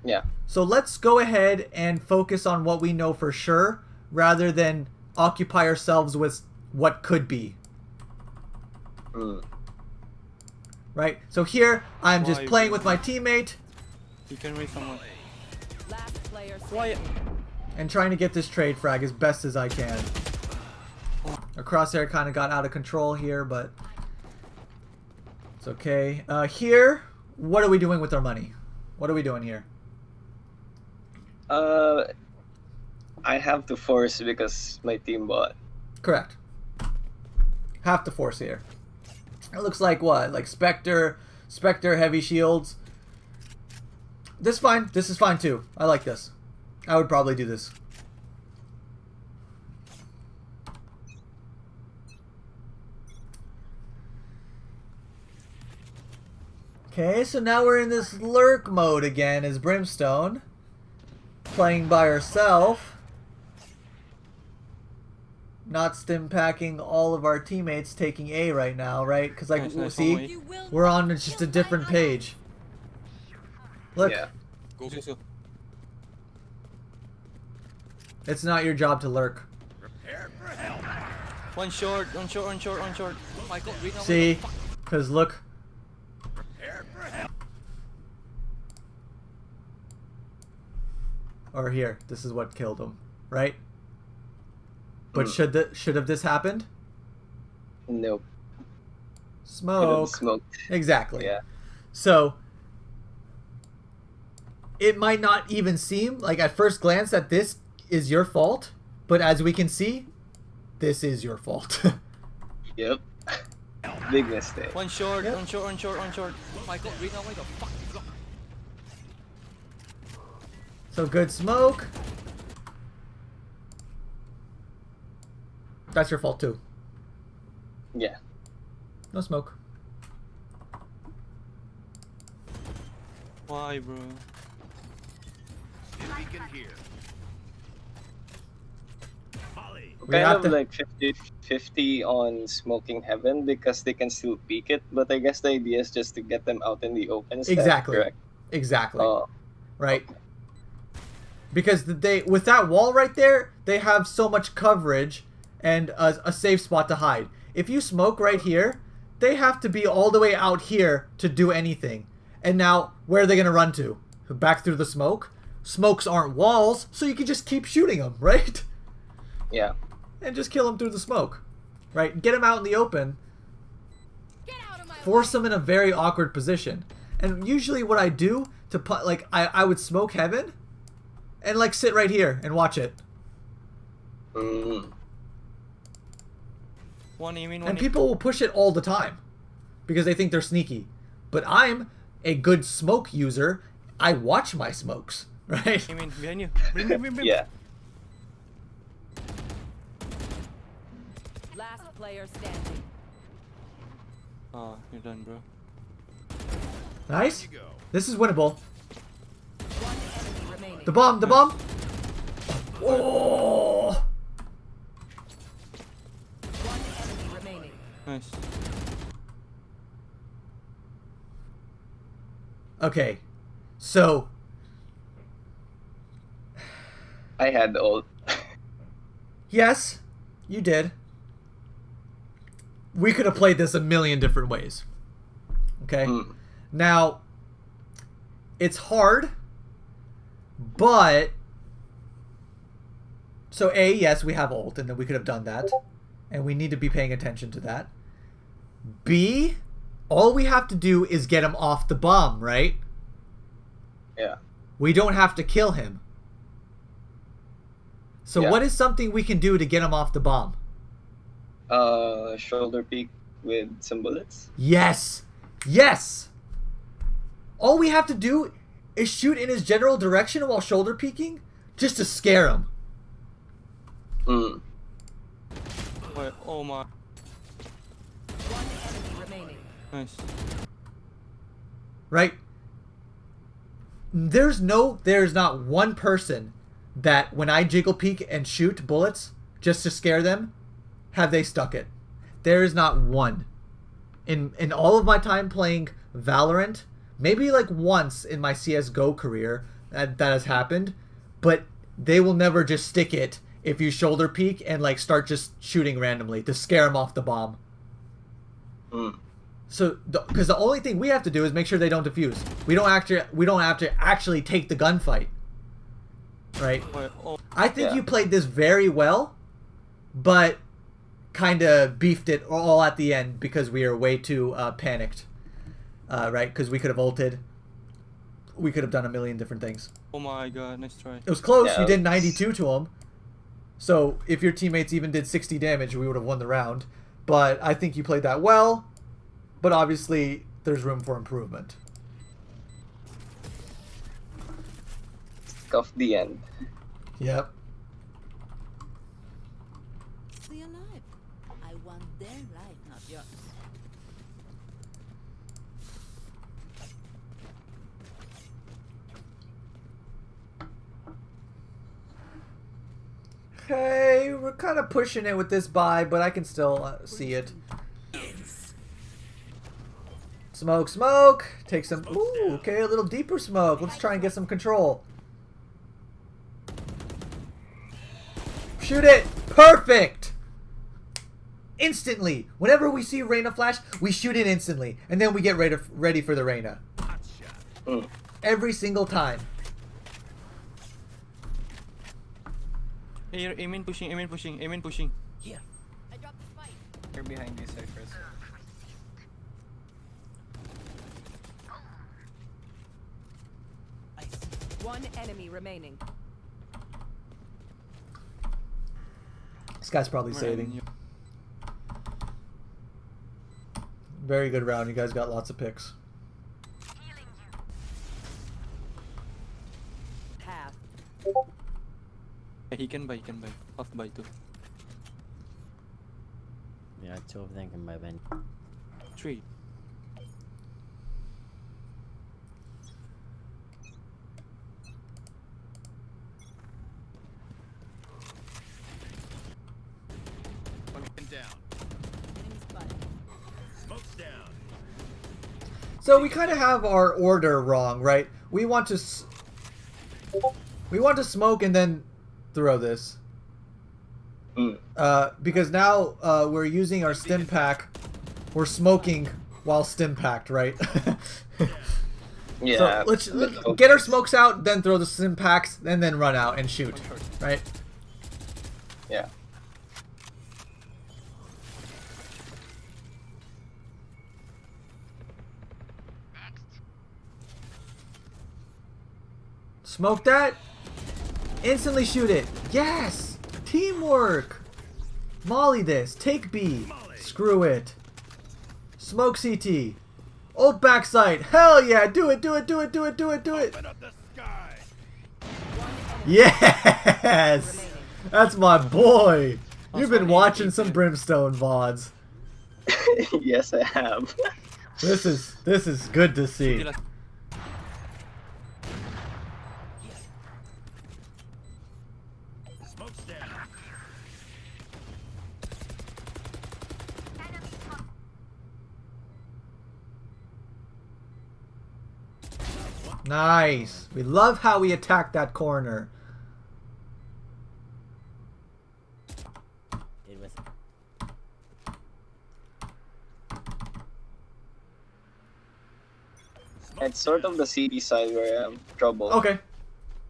[SPEAKER 4] Yeah.
[SPEAKER 1] So let's go ahead and focus on what we know for sure rather than occupy ourselves with what could be. Right? So here, I'm just
[SPEAKER 2] Why,
[SPEAKER 1] playing
[SPEAKER 2] bro?
[SPEAKER 1] with my teammate
[SPEAKER 2] You can raise someone.
[SPEAKER 6] Last player
[SPEAKER 2] Why?
[SPEAKER 1] and trying to get this trade frag as best as I can. Our crosshair kind of got out of control here, but it's okay. Here, what are we doing with our money? What are we doing here?
[SPEAKER 4] I have to force because my team bought.
[SPEAKER 1] Correct. Have to force here. It looks like what? Like Spectre, heavy shields. This is fine. This is fine too. I like this. I would probably do this. Okay, so now we're in this lurk mode again as Brimstone. Playing by herself. Not stim packing all of our teammates taking A right now, right? Because like,
[SPEAKER 2] Nice,
[SPEAKER 1] see,
[SPEAKER 2] nice,
[SPEAKER 6] You will
[SPEAKER 1] we're
[SPEAKER 6] not
[SPEAKER 1] on just a
[SPEAKER 6] kill my
[SPEAKER 1] different
[SPEAKER 6] ally.
[SPEAKER 1] page. Look,
[SPEAKER 4] Yeah.
[SPEAKER 7] Go, go, go.
[SPEAKER 1] it's not your job to lurk.
[SPEAKER 2] One short, one short, one short, one short.
[SPEAKER 7] Oh my god, Reyna,
[SPEAKER 1] See, because look, or here, this is what killed him, right? But should have this happened?
[SPEAKER 4] Nope.
[SPEAKER 1] Smoke.
[SPEAKER 4] Smoked.
[SPEAKER 1] Exactly.
[SPEAKER 4] Yeah.
[SPEAKER 1] So it might not even seem like at first glance that this is your fault, but as we can see, this is your fault.
[SPEAKER 4] Yep. Big mistake.
[SPEAKER 2] One short,
[SPEAKER 1] Yep.
[SPEAKER 2] one short, one short, one short.
[SPEAKER 7] Oh my god, Reyna, why the fuck you block?
[SPEAKER 1] So good smoke. That's your fault too.
[SPEAKER 4] Yeah.
[SPEAKER 1] No smoke.
[SPEAKER 2] Why, bro?
[SPEAKER 9] Stim beacon here. Molly.
[SPEAKER 1] We
[SPEAKER 4] Kind
[SPEAKER 1] have
[SPEAKER 4] of
[SPEAKER 1] to-
[SPEAKER 4] like 50-50 on smoking heaven because they can still peek it, but I guess the idea is just to get them out in the open. Is that
[SPEAKER 1] Exactly.
[SPEAKER 4] correct?
[SPEAKER 1] Exactly.
[SPEAKER 4] Oh,
[SPEAKER 1] Right? Because they with that wall right there, they have so much coverage and a safe spot to hide. If you smoke right here, they have to be all the way out here to do anything. And now, where are they going to run to? Back through the smoke? Smokes aren't walls, so you can just keep shooting them, right?
[SPEAKER 4] yeah.
[SPEAKER 1] And just kill them through the smoke. Right? Get them out in the open.
[SPEAKER 6] Get out of my
[SPEAKER 1] Force
[SPEAKER 6] way.
[SPEAKER 1] them in a very awkward position. And usually what I do to put, like, I would smoke heaven and, like, sit right here and watch it.
[SPEAKER 4] Mm.
[SPEAKER 2] One aiming, one
[SPEAKER 1] And people will push it all the time because they think they're sneaky. But I'm a good smoke user. I watch my smokes, right?
[SPEAKER 2] aiming behind you. Brim.
[SPEAKER 4] Yeah.
[SPEAKER 6] Last player standing.
[SPEAKER 2] Ah, you're done, bro.
[SPEAKER 1] Nice.
[SPEAKER 9] You go.
[SPEAKER 1] This is winnable.
[SPEAKER 6] One enemy remaining.
[SPEAKER 1] The bomb, the bomb. Oh.
[SPEAKER 6] One enemy remaining.
[SPEAKER 2] Nice.
[SPEAKER 1] Okay. So,
[SPEAKER 4] I had ult.
[SPEAKER 1] yes, you did. We could have played this a million different ways. Okay? Now, it's hard, but... So, A, yes, we have ult, and then we could have done that. And we need to be paying attention to that. B, all we have to do is get him off the bomb, right?
[SPEAKER 4] Yeah.
[SPEAKER 1] We don't have to kill him. So
[SPEAKER 4] Yeah.
[SPEAKER 1] what is something we can do to get him off the bomb?
[SPEAKER 4] Shoulder peek with some bullets.
[SPEAKER 1] Yes! Yes! All we have to do is shoot in his general direction while shoulder peeking just to scare him.
[SPEAKER 4] Mm.
[SPEAKER 2] Wait, oh my.
[SPEAKER 6] One enemy remaining.
[SPEAKER 2] Nice.
[SPEAKER 1] Right? There's not one person that when I jiggle peek and shoot bullets just to scare them, have they stuck it. There is not one. In all of my time playing Valorant, maybe like once in my CSGO career that has happened, but they will never just stick it if you shoulder peek and like start just shooting randomly to scare them off the bomb.
[SPEAKER 4] Mm.
[SPEAKER 1] So, because the only thing we have to do is make sure they don't defuse. We don't have to actually take the gunfight, right?
[SPEAKER 2] Wait, oh.
[SPEAKER 1] I think
[SPEAKER 4] Yeah.
[SPEAKER 1] you played this very well, but kind of beefed it all at the end because we were way too panicked, right? Because we could have ulted. We could have done a million different things.
[SPEAKER 2] Oh my god, nice try.
[SPEAKER 1] It was close.
[SPEAKER 4] Yeah,
[SPEAKER 1] You did
[SPEAKER 4] it was-
[SPEAKER 1] 92 to him. So if your teammates even did 60 damage, we would have won the round. But I think you played that well. But obviously, there's room for improvement.
[SPEAKER 4] Scuff the end.
[SPEAKER 1] Yep.
[SPEAKER 6] Stay alive. I want their life, not yours.
[SPEAKER 1] Okay, we're kind of pushing it with this buy, but I can still see it. Smoke, smoke. Take some. Ooh, okay, a little deeper smoke. Let's try and get some control. Shoot it. Perfect. Instantly. Whenever we see Reyna flash, we shoot it instantly, and then we get ready for the Reyna.
[SPEAKER 4] Mm.
[SPEAKER 1] Every single time.
[SPEAKER 2] Hey, you're aiming, pushing, aiming, pushing, aiming, pushing.
[SPEAKER 6] I dropped the spike.
[SPEAKER 5] They're behind you, Cyphers.
[SPEAKER 6] One enemy remaining.
[SPEAKER 1] This guy's probably saving. Very good round. You guys got lots of picks.
[SPEAKER 6] Path.
[SPEAKER 2] Yeah, he can buy, Off buy too.
[SPEAKER 3] Yeah, two of them can buy Ben.
[SPEAKER 2] 3.
[SPEAKER 9] One down.
[SPEAKER 6] Enemy spotted.
[SPEAKER 9] Smoke's down.
[SPEAKER 1] So we kind of have our order wrong, right? We want to smoke and then throw this.
[SPEAKER 4] Mm.
[SPEAKER 1] Because now we're using our stim pack. We're smoking while stim packed, right?
[SPEAKER 4] Yeah.
[SPEAKER 1] So let's get our smokes out, then throw the stim packs, and then run out and shoot, right?
[SPEAKER 4] Yeah.
[SPEAKER 1] Smoke that. Instantly shoot it. Yes! Teamwork! Molly this. Take B.
[SPEAKER 9] Molly.
[SPEAKER 1] Screw it. Smoke CT. Old backside. Hell yeah. Do it, do it, do it, do it, do it, do it. Yes! That's my boy. You've been watching some Brimstone VODs.
[SPEAKER 4] Yes, I have.
[SPEAKER 1] This is good to see.
[SPEAKER 9] Smoke's down.
[SPEAKER 1] Nice. We love how we attack that corner.
[SPEAKER 3] It was.
[SPEAKER 4] It's sort of the CD side where I'm trouble
[SPEAKER 1] Okay.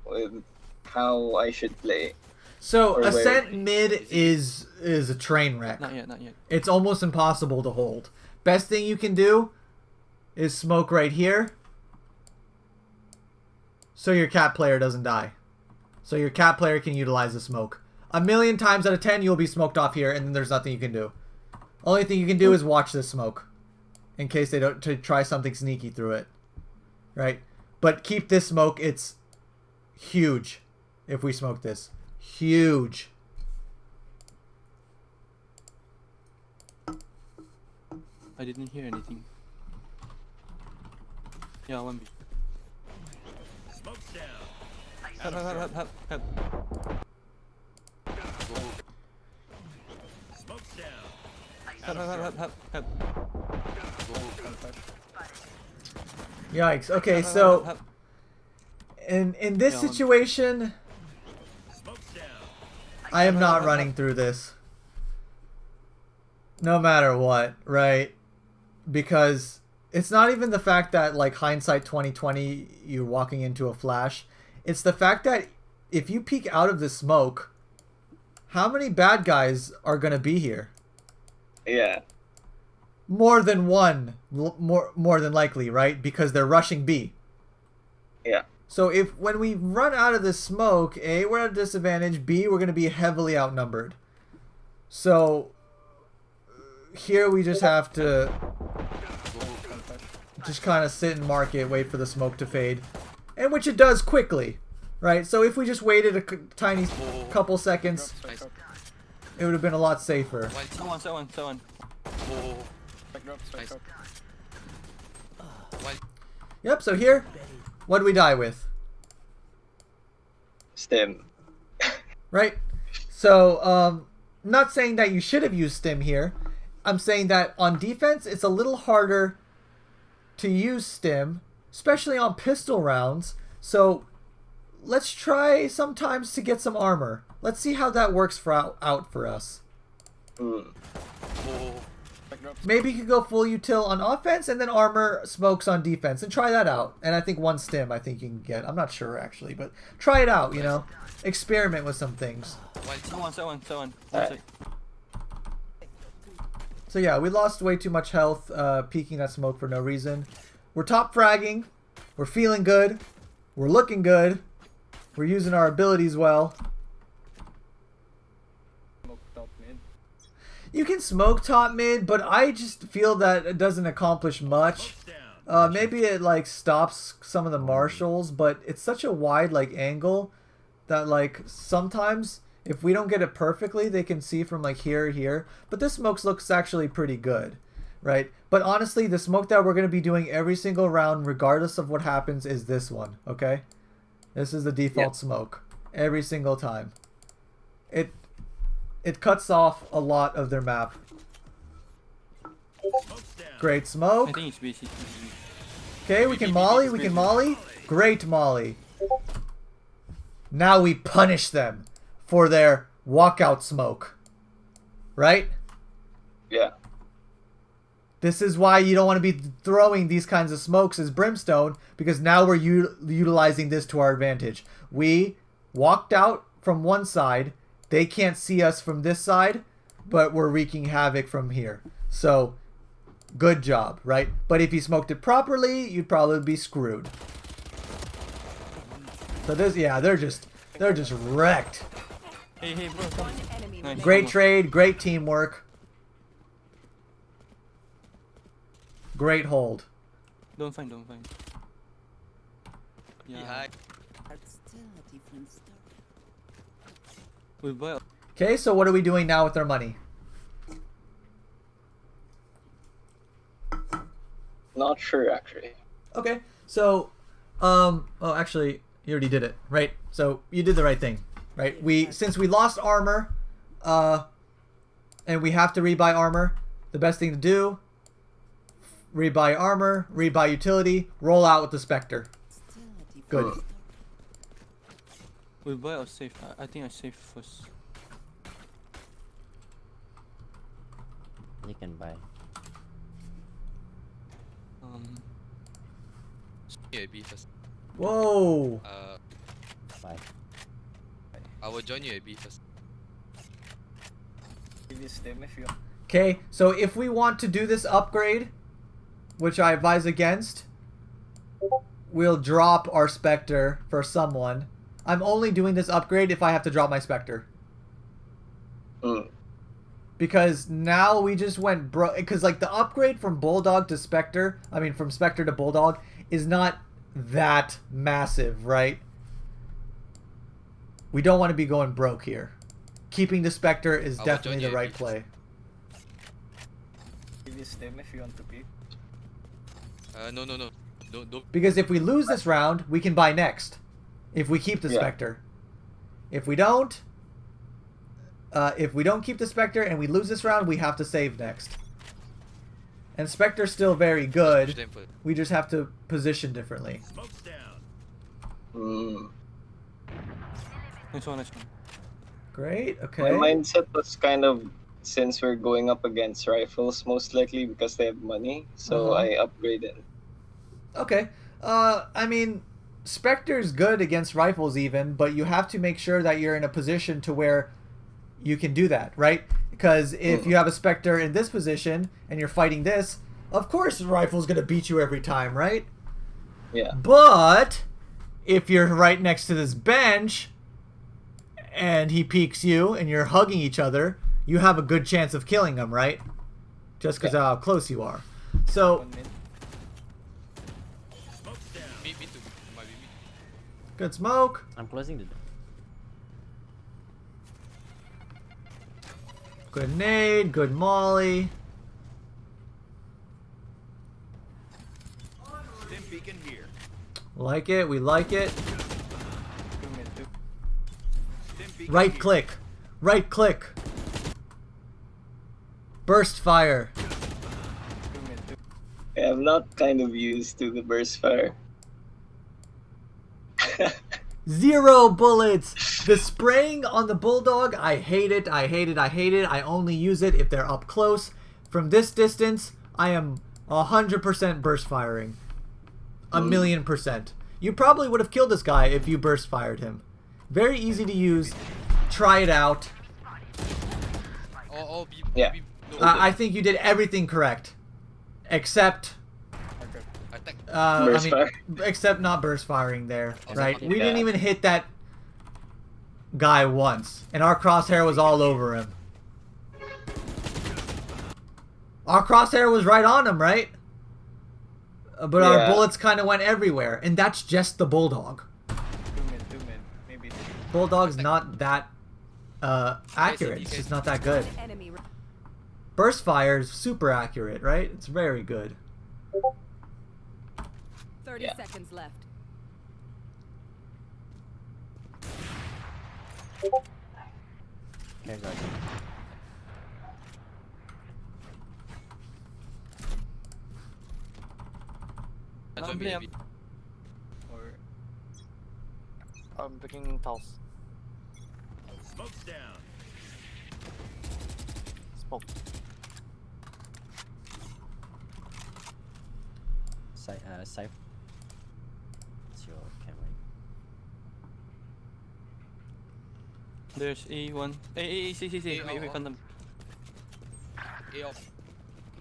[SPEAKER 4] with how I should play.
[SPEAKER 1] So
[SPEAKER 4] Or where-
[SPEAKER 1] Ascent mid is a train wreck.
[SPEAKER 2] Not yet, not yet.
[SPEAKER 1] It's almost impossible to hold. Best thing you can do is smoke right here, so your cat player doesn't die. So your cat player can utilize the smoke. A million times out of 10, you'll be smoked off here, and then there's nothing you can do. Only thing you can do is watch this smoke, in case they don't to try something sneaky through it, right? But keep this smoke. It's huge if we smoke this. Huge.
[SPEAKER 2] I didn't hear anything. Yeah, 1B.
[SPEAKER 9] Smoke's down.
[SPEAKER 2] Help, help, help, help, help.
[SPEAKER 9] Smoke's down.
[SPEAKER 2] Help, help, help, help, help.
[SPEAKER 1] Yikes. Okay,
[SPEAKER 2] Help, help,
[SPEAKER 1] so
[SPEAKER 2] help.
[SPEAKER 1] in this
[SPEAKER 2] Yeah,
[SPEAKER 1] situation,
[SPEAKER 9] Smoke's down.
[SPEAKER 1] I am not running through this. No matter what, right? Because it's not even the fact that, like, hindsight 2020, you're walking into a flash. It's the fact that if you peek out of the smoke, how many bad guys are going to be here?
[SPEAKER 4] Yeah.
[SPEAKER 1] More than one, more than likely, right? Because they're rushing B.
[SPEAKER 4] Yeah.
[SPEAKER 1] So if when we run out of the smoke, A, we're at a disadvantage, B, we're going to be heavily outnumbered. So here we just have to just kind of sit and mark it, wait for the smoke to fade. And which it does quickly, right? So if we just waited a tiny couple seconds,
[SPEAKER 7] Nice.
[SPEAKER 1] it would have been a lot safer.
[SPEAKER 7] Wild.
[SPEAKER 2] Someone.
[SPEAKER 5] Spike drop, spike
[SPEAKER 7] Nice.
[SPEAKER 5] drop.
[SPEAKER 7] Wild.
[SPEAKER 1] Yep, so here, what do we die with?
[SPEAKER 4] Stem.
[SPEAKER 1] Right? So, not saying that you should have used stim here. I'm saying that on defense, it's a little harder to use stim, especially on pistol rounds. So, let's try sometimes to get some armor. Let's see how that works out for us.
[SPEAKER 4] Mm.
[SPEAKER 5] Spike drop.
[SPEAKER 1] Maybe you could go full util on offense and then armor smokes on defense and try that out. And I think one stim I think you can get. I'm not sure actually, but try it out, you know. Experiment with some things.
[SPEAKER 2] Wild. Someone. One
[SPEAKER 4] Alright.
[SPEAKER 2] sec.
[SPEAKER 1] So yeah, we lost way too much health peeking that smoke for no reason. We're top fragging. We're feeling good. We're looking good. We're using our abilities well.
[SPEAKER 5] Smoke top mid.
[SPEAKER 1] You can smoke top mid, but I just feel that it doesn't accomplish much.
[SPEAKER 9] Smoke's down.
[SPEAKER 1] Maybe it like stops some of the marshals, but it's such a wide like angle that like sometimes if we don't get it perfectly, they can see from like here to here. But this smoke looks actually pretty good, right? But honestly, the smoke that we're going to be doing every single round, regardless of what happens, is this one, okay? This is the default smoke every single time. It cuts off a lot of their map.
[SPEAKER 9] Smoke's down.
[SPEAKER 1] Great
[SPEAKER 2] I
[SPEAKER 1] smoke.
[SPEAKER 2] think it's basic.
[SPEAKER 1] Okay, we can molly, we can molly. Great molly. Now we punish them for their walkout smoke. Right?
[SPEAKER 4] Yeah.
[SPEAKER 1] This is why you don't want to be throwing these kinds of smokes as Brimstone, because now we're utilizing this to our advantage. We walked out from one side. They can't see us from this side, but we're wreaking havoc from here. So, good job, right? But if you smoked it properly, you'd probably be screwed. So this, yeah, they're just wrecked.
[SPEAKER 2] Hey, bro, come. Nice.
[SPEAKER 1] Great trade, great teamwork. Great hold.
[SPEAKER 2] Don't find. Yeah.
[SPEAKER 7] Behind.
[SPEAKER 6] That's still a different story.
[SPEAKER 2] We buy.
[SPEAKER 1] Okay, so what are we doing now with our money?
[SPEAKER 4] Not sure actually.
[SPEAKER 1] Okay, so, oh, actually, you already did it, right? So you did the right thing, right? Since we lost armor, and we have to rebuy armor, the best thing to do, rebuy armor, rebuy utility, roll out with the Spectre.
[SPEAKER 6] Still a different
[SPEAKER 1] Good.
[SPEAKER 6] story.
[SPEAKER 2] We buy or save. I think I save first.
[SPEAKER 3] You can buy.
[SPEAKER 7] UAB first.
[SPEAKER 1] Whoa!
[SPEAKER 3] Buy.
[SPEAKER 7] I will join UAB first.
[SPEAKER 5] Release them if you.
[SPEAKER 1] Okay, so if we want to do this upgrade, which I advise against, we'll drop our Spectre for someone. I'm only doing this upgrade if I have to drop my Spectre. Because now we just went because like the upgrade from Bulldog to Spectre, I mean from Spectre to Bulldog, is not that massive, right? We don't want to be going broke here. Keeping the Spectre is
[SPEAKER 7] will
[SPEAKER 1] definitely
[SPEAKER 7] join
[SPEAKER 1] the
[SPEAKER 7] you
[SPEAKER 1] right
[SPEAKER 7] if
[SPEAKER 1] play.
[SPEAKER 5] Release them if you want to pick.
[SPEAKER 7] No. Don't.
[SPEAKER 1] Because if we lose this round, we can buy next. If we keep the
[SPEAKER 4] Yeah.
[SPEAKER 1] Spectre. If we don't keep the Spectre and we lose this round, we have to save next. And Spectre's still very
[SPEAKER 7] Push
[SPEAKER 1] good.
[SPEAKER 7] them first.
[SPEAKER 1] We just have to position differently.
[SPEAKER 9] Smoke's down.
[SPEAKER 2] Nice one.
[SPEAKER 1] Great,
[SPEAKER 4] My
[SPEAKER 1] okay.
[SPEAKER 4] mindset was kind of, since we're going up against rifles most likely because they have money, so
[SPEAKER 1] Uh-huh.
[SPEAKER 4] I upgraded.
[SPEAKER 1] Okay. I mean, Spectre's good against rifles even, but you have to make sure that you're in a position to where you can do that, right? Because if you have a Spectre in this position and you're fighting this, of course the rifle's going to beat you every time, right?
[SPEAKER 4] Yeah.
[SPEAKER 1] But if you're right next to this bench and he peeks you and you're hugging each other, you have a good chance of killing him, right? Just because of how close you are. So,
[SPEAKER 5] 1 mid.
[SPEAKER 9] Smoke's down.
[SPEAKER 7] Me too. Might be me.
[SPEAKER 1] good smoke.
[SPEAKER 3] I'm closing the door.
[SPEAKER 1] Good nade, good molly.
[SPEAKER 9] Stim beacon here.
[SPEAKER 1] Like it, we like it.
[SPEAKER 5] 2 mid. 2.
[SPEAKER 9] Stim beacon
[SPEAKER 1] Right
[SPEAKER 9] here.
[SPEAKER 1] click. Right click. Burst fire.
[SPEAKER 5] 2 mid. 2.
[SPEAKER 4] Yeah, I'm not kind of used to the burst fire.
[SPEAKER 1] 0 bullets. The spraying on the Bulldog, I hate it. I hate it. I hate it. I only use it if they're up close. From this distance, I am 100% burst firing. 1,000,000%. You probably would have killed this guy if you burst fired him. Very easy to use. Try it out.
[SPEAKER 7] Oh, B.
[SPEAKER 4] Yeah.
[SPEAKER 7] B. No.
[SPEAKER 1] I think you did everything correct. Except...
[SPEAKER 7] Attack.
[SPEAKER 4] Burst fire.
[SPEAKER 1] except not burst firing there,
[SPEAKER 7] Oh,
[SPEAKER 1] right?
[SPEAKER 7] okay.
[SPEAKER 1] We didn't
[SPEAKER 4] Yeah.
[SPEAKER 1] even hit that guy once, and our crosshair was all over him. Our crosshair was right on him, right? But our
[SPEAKER 4] Yeah.
[SPEAKER 1] bullets kind of went everywhere, and that's just the Bulldog.
[SPEAKER 5] 2 mid. 2 mid. Maybe 3.
[SPEAKER 1] Bulldog's not that accurate. It's just not that good.
[SPEAKER 6] Enemy.
[SPEAKER 1] Burst fire is super accurate, right? It's very good.
[SPEAKER 6] 30
[SPEAKER 4] Yeah.
[SPEAKER 6] seconds left.
[SPEAKER 3] Okay, guys.
[SPEAKER 7] That's one
[SPEAKER 2] Liam.
[SPEAKER 7] B.
[SPEAKER 5] Or
[SPEAKER 8] I'm picking tiles.
[SPEAKER 9] Smoke's down.
[SPEAKER 8] Smoke.
[SPEAKER 3] Safe. It's your camera.
[SPEAKER 2] There's A1. See.
[SPEAKER 7] A,
[SPEAKER 2] Wait, Phantom.
[SPEAKER 7] A off.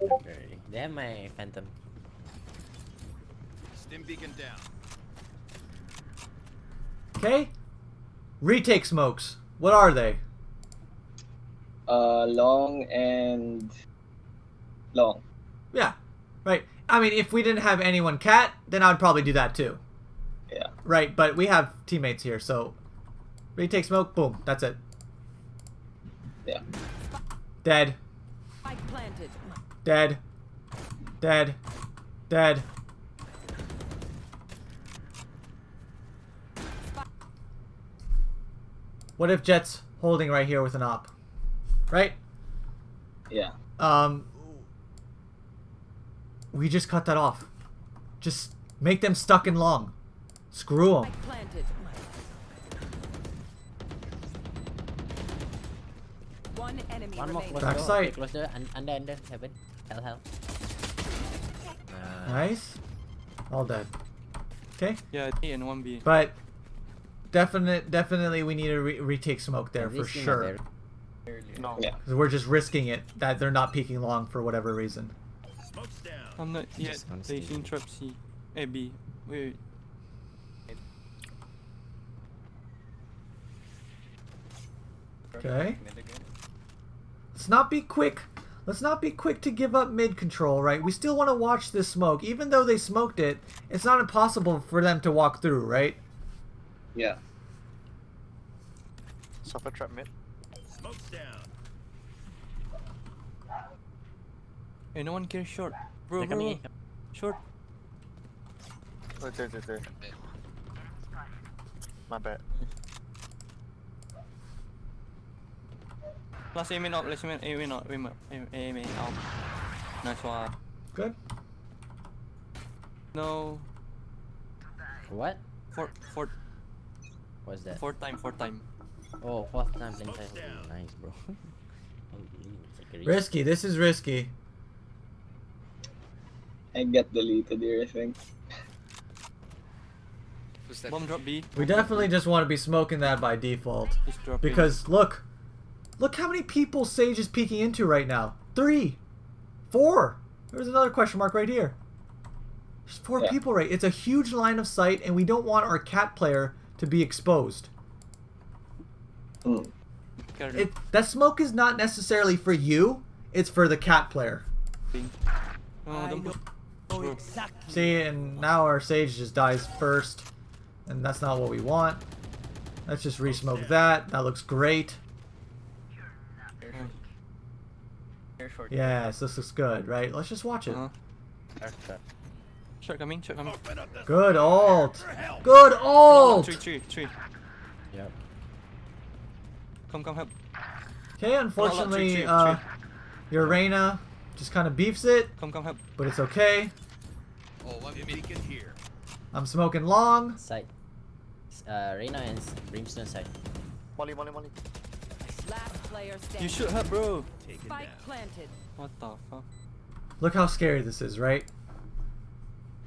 [SPEAKER 3] Ready. They have my phantom.
[SPEAKER 9] Stim beacon down.
[SPEAKER 1] Okay. Retake smokes. What are they?
[SPEAKER 4] Long and long.
[SPEAKER 1] Yeah, right. I mean, if we didn't have anyone cat, then I'd probably do that too.
[SPEAKER 4] Yeah.
[SPEAKER 1] Right, but we have teammates here, so retake smoke, boom, that's it.
[SPEAKER 4] Yeah.
[SPEAKER 1] Dead.
[SPEAKER 6] Spike planted.
[SPEAKER 1] Dead. Dead. Dead. What if Jet's holding right here with an op? Right?
[SPEAKER 4] Yeah.
[SPEAKER 1] We just cut that off. Just make them stuck in long. Screw them.
[SPEAKER 6] Spike planted. One enemy
[SPEAKER 3] One more
[SPEAKER 6] remaining.
[SPEAKER 3] close
[SPEAKER 1] Back
[SPEAKER 3] door.
[SPEAKER 1] sight.
[SPEAKER 3] Okay, close door. Under. Heaven. Hell.
[SPEAKER 1] Nice. All dead. Okay,
[SPEAKER 2] Yeah, A and 1B.
[SPEAKER 1] but definitely we need to retake smoke there for sure.
[SPEAKER 8] No.
[SPEAKER 4] Yeah.
[SPEAKER 1] Because we're just risking it that they're not peeking long for whatever reason.
[SPEAKER 9] Smoke's down.
[SPEAKER 2] I'm not yet
[SPEAKER 3] Just gonna
[SPEAKER 2] placing trap C. A, B. Wait.
[SPEAKER 1] Okay.
[SPEAKER 5] Mid again.
[SPEAKER 1] Let's not be quick. Let's not be quick to give up mid control, right? We still want to watch this smoke. Even though they smoked it, it's not impossible for them to walk through, right?
[SPEAKER 4] Yeah.
[SPEAKER 8] Suffer trap mid.
[SPEAKER 9] Smoke's down.
[SPEAKER 2] Hey, no one cares short. Bro,
[SPEAKER 3] They're coming
[SPEAKER 2] bro.
[SPEAKER 3] in.
[SPEAKER 2] Short.
[SPEAKER 8] Oh, there. My bad.
[SPEAKER 2] Last aim in up, let's aim in up, aim in out. Nice one.
[SPEAKER 1] Good.
[SPEAKER 2] No.
[SPEAKER 3] What?
[SPEAKER 2] Fourth
[SPEAKER 3] What's that?
[SPEAKER 2] time.
[SPEAKER 3] Oh, fourth time playing time. Nice, bro. It's like a
[SPEAKER 1] Risky. This is risky.
[SPEAKER 4] I get deleted here, I think.
[SPEAKER 7] Who's that?
[SPEAKER 2] Bomb drop B.
[SPEAKER 1] We definitely just want to be smoking that by default.
[SPEAKER 2] Just drop
[SPEAKER 1] Because look how many people Sage is peeking into right now. 3, 4. There's another question mark right here. There's 4
[SPEAKER 4] Yeah.
[SPEAKER 1] people right. It's a huge line of sight, and we don't want our cat player to be exposed.
[SPEAKER 4] Mm.
[SPEAKER 1] That smoke is not necessarily for you. It's for the cat player.
[SPEAKER 2] Oh, don't put. Bro.
[SPEAKER 1] See, and now our Sage just dies first, and that's not what we want. Let's just re-smoke that. That looks great.
[SPEAKER 5] Here short.
[SPEAKER 1] Yes, this looks good, right? Let's just watch it.
[SPEAKER 2] Uh-huh. Short coming.
[SPEAKER 9] Open up the
[SPEAKER 1] Good ult.
[SPEAKER 9] for help.
[SPEAKER 1] Good ult.
[SPEAKER 2] Three.
[SPEAKER 3] Yep.
[SPEAKER 2] Come help.
[SPEAKER 1] Okay, unfortunately,
[SPEAKER 2] Three.
[SPEAKER 1] your Reyna just kind of beefs it,
[SPEAKER 2] Come help.
[SPEAKER 1] but it's okay.
[SPEAKER 7] Oh, one
[SPEAKER 9] Stim
[SPEAKER 7] minute.
[SPEAKER 9] beacon here.
[SPEAKER 1] I'm smoking long.
[SPEAKER 3] Side. Reyna and Brimstone side.
[SPEAKER 8] Molly.
[SPEAKER 6] Last player standing.
[SPEAKER 2] You should have, bro.
[SPEAKER 9] Taken
[SPEAKER 6] Spike
[SPEAKER 9] down.
[SPEAKER 6] planted.
[SPEAKER 2] What the fuck?
[SPEAKER 1] Look how scary this is, right?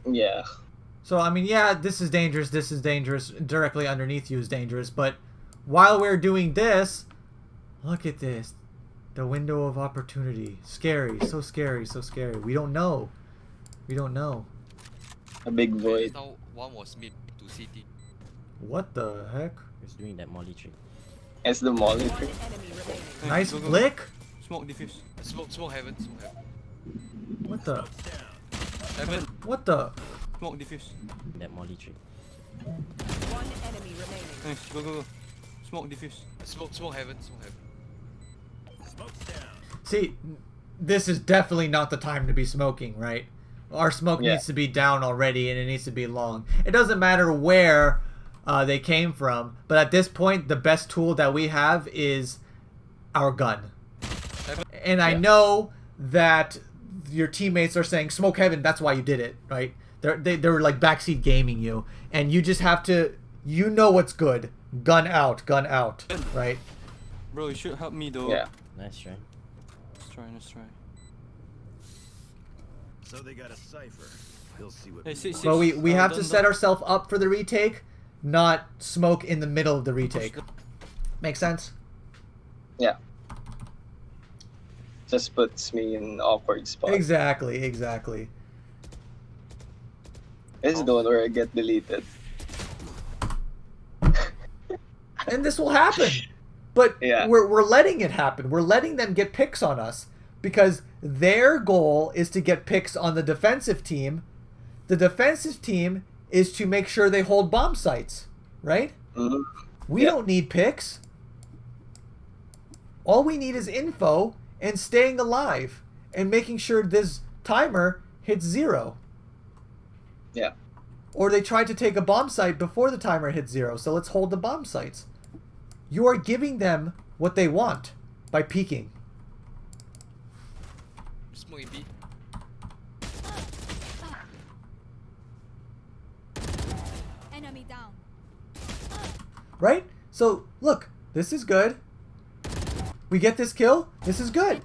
[SPEAKER 4] Yeah.
[SPEAKER 1] So, I mean, yeah, this is dangerous. This is dangerous. Directly underneath you is dangerous. But while we're doing this, look at this. The window of opportunity. Scary. So scary. So scary. We don't know. We don't know.
[SPEAKER 4] A big void.
[SPEAKER 7] Now one was mid to CT.
[SPEAKER 1] What the heck?
[SPEAKER 3] Who's doing that molly trick?
[SPEAKER 4] It's the molly
[SPEAKER 6] One
[SPEAKER 4] trick.
[SPEAKER 6] enemy remaining.
[SPEAKER 2] Hey,
[SPEAKER 1] Nice
[SPEAKER 2] go.
[SPEAKER 1] flick.
[SPEAKER 2] Smoke defuse.
[SPEAKER 7] Smoke heaven.
[SPEAKER 1] What the?
[SPEAKER 9] Smoke's down.
[SPEAKER 7] Heaven.
[SPEAKER 1] What the?
[SPEAKER 2] Smoke defuse.
[SPEAKER 3] That molly trick.
[SPEAKER 6] One enemy remaining.
[SPEAKER 2] Nice. Go. Smoke defuse.
[SPEAKER 7] Smoke heaven.
[SPEAKER 9] Smoke's down.
[SPEAKER 1] See, this is definitely not the time to be smoking, right? Our smoke
[SPEAKER 4] Yeah.
[SPEAKER 1] needs to be down already, and it needs to be long. It doesn't matter where they came from, but at this point, the best tool that we have is our gun. And I know that your teammates are saying, smoke heaven, that's why you did it, right? They're like backseat gaming you, and you just have to, you know what's good. Gun out, right?
[SPEAKER 2] Bro, you should help me though.
[SPEAKER 4] Yeah.
[SPEAKER 3] Nice try.
[SPEAKER 2] Let's try.
[SPEAKER 9] So they got a cipher. We'll see what.
[SPEAKER 2] Hey, six.
[SPEAKER 1] But we have to
[SPEAKER 2] Don't-
[SPEAKER 1] set ourselves up for the retake, not smoke in the middle of the retake. Make sense?
[SPEAKER 4] Yeah. Just puts me in an awkward spot.
[SPEAKER 1] Exactly.
[SPEAKER 4] This is the one where I get deleted.
[SPEAKER 1] And this will happen. But
[SPEAKER 4] Yeah.
[SPEAKER 1] we're letting it happen. We're letting them get picks on us. because their goal is to get picks on the defensive team. The defensive team is to make sure they hold bomb sites, right?
[SPEAKER 4] Mhm.
[SPEAKER 1] We
[SPEAKER 4] Yeah.
[SPEAKER 1] don't need picks. All we need is info and staying alive and making sure this timer hits 0.
[SPEAKER 4] Yeah.
[SPEAKER 1] Or they tried to take a bomb site before the timer hit 0, so let's hold the bomb sites. You are giving them what they want by peeking.
[SPEAKER 7] Smoking B.
[SPEAKER 6] Enemy down.
[SPEAKER 1] Right? So, look, this is good. We get this kill. This is good.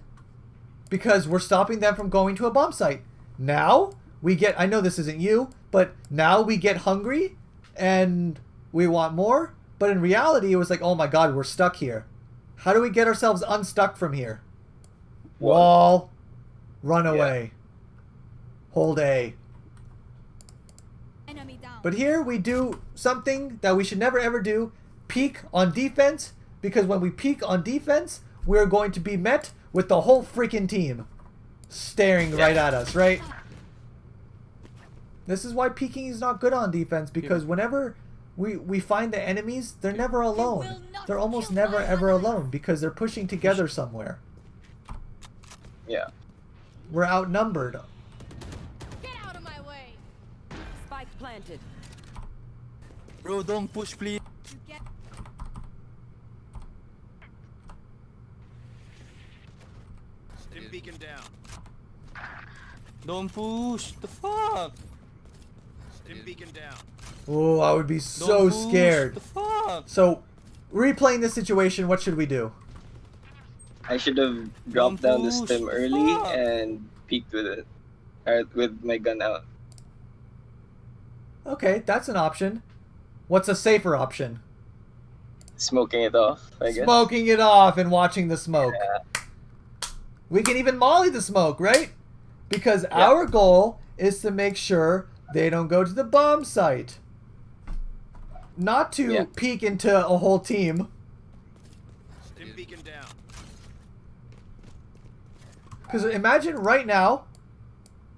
[SPEAKER 1] Because we're stopping them from going to a bomb site. Now, we get... I know this isn't you, but now we get hungry and we want more. But in reality, it was like, oh my god, we're stuck here. How do we get ourselves unstuck from here? Wall. Run away. Hold A.
[SPEAKER 6] Enemy down.
[SPEAKER 1] But here we do something that we should never ever do. Peek on defense. Because when we peek on defense, we're going to be met with the whole freaking team staring right at us, right? This is why peeking is not good on defense. Because whenever we find the enemies, they're never alone. They're almost never ever alone. Because they're pushing together somewhere.
[SPEAKER 4] Yeah.
[SPEAKER 1] We're outnumbered.
[SPEAKER 6] Get out of my way.
[SPEAKER 10] Spike planted.
[SPEAKER 2] Bro, don't push, please.
[SPEAKER 6] You get
[SPEAKER 9] Stim beacon down.
[SPEAKER 2] Don't push. The fuck?
[SPEAKER 9] Stim beacon down.
[SPEAKER 1] Oh, I would be so
[SPEAKER 2] Don't push.
[SPEAKER 1] scared.
[SPEAKER 2] The fuck?
[SPEAKER 1] So, replaying this situation, what should we do?
[SPEAKER 4] I should have dropped down the
[SPEAKER 2] push.
[SPEAKER 4] stim early
[SPEAKER 2] Fuck.
[SPEAKER 4] and peeked with it. Or with my gun out.
[SPEAKER 1] Okay, that's an option. What's a safer option?
[SPEAKER 4] Smoking it off, I guess.
[SPEAKER 1] Smoking it off and watching the smoke.
[SPEAKER 4] Yeah.
[SPEAKER 1] We can even molly the smoke, right? Because our goal is to make sure they don't go to the bomb site. Not to peek into a whole team.
[SPEAKER 9] Stim beacon down.
[SPEAKER 1] Because imagine right now,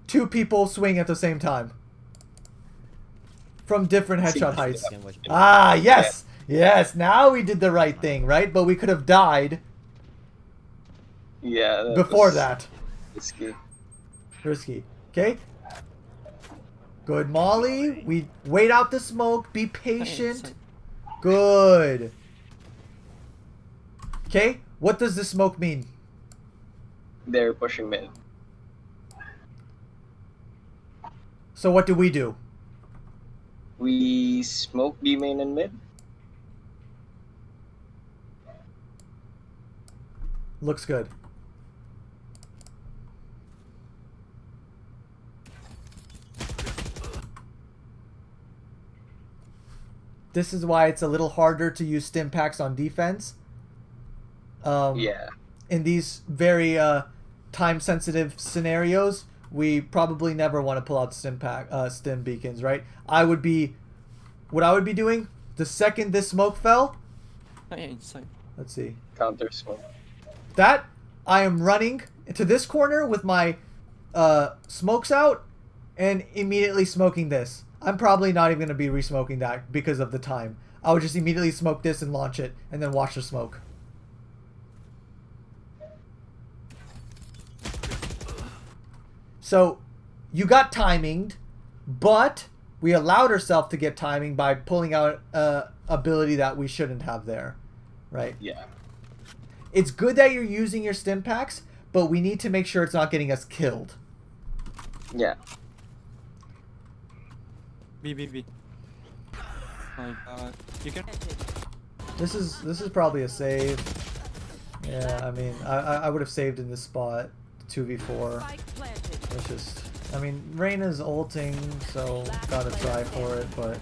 [SPEAKER 1] 2 people swing at the same time. From different headshot heights. Ah, yes! Yes, now we did the right thing, right? But we could have died
[SPEAKER 4] Yeah.
[SPEAKER 1] before
[SPEAKER 4] was
[SPEAKER 1] that.
[SPEAKER 4] Risky.
[SPEAKER 1] Risky. Okay? Good, Molly. We wait out the smoke. Be patient. Good. Okay? What does the smoke mean?
[SPEAKER 4] They're pushing mid.
[SPEAKER 1] So what do we do?
[SPEAKER 4] We smoke B main and mid.
[SPEAKER 1] Looks good. This is why it's a little harder to use stim packs on defense.
[SPEAKER 4] Yeah.
[SPEAKER 1] In these very time-sensitive scenarios, we probably never want to pull out stim beacons, right? What I would be doing the second this smoke fell.
[SPEAKER 2] Oh, yeah, inside.
[SPEAKER 1] Let's see.
[SPEAKER 4] Counter smoke.
[SPEAKER 1] That I am running into this corner with my smokes out and immediately smoking this. I'm probably not even going to be re-smoking that because of the time. I would just immediately smoke this and launch it and then watch the smoke. So, you got timinged, but we allowed ourselves to get timing by pulling out ability that we shouldn't have there, right?
[SPEAKER 4] Yeah.
[SPEAKER 1] It's good that you're using your stim packs, but we need to make sure it's not getting us killed.
[SPEAKER 4] Yeah.
[SPEAKER 2] B. My god. You can.
[SPEAKER 1] This is probably a save. Yeah, I mean, I would have saved in this spot, 2v4.
[SPEAKER 10] Spike planted.
[SPEAKER 1] It's just, I mean, Reyna's ulting, so gotta try for it, but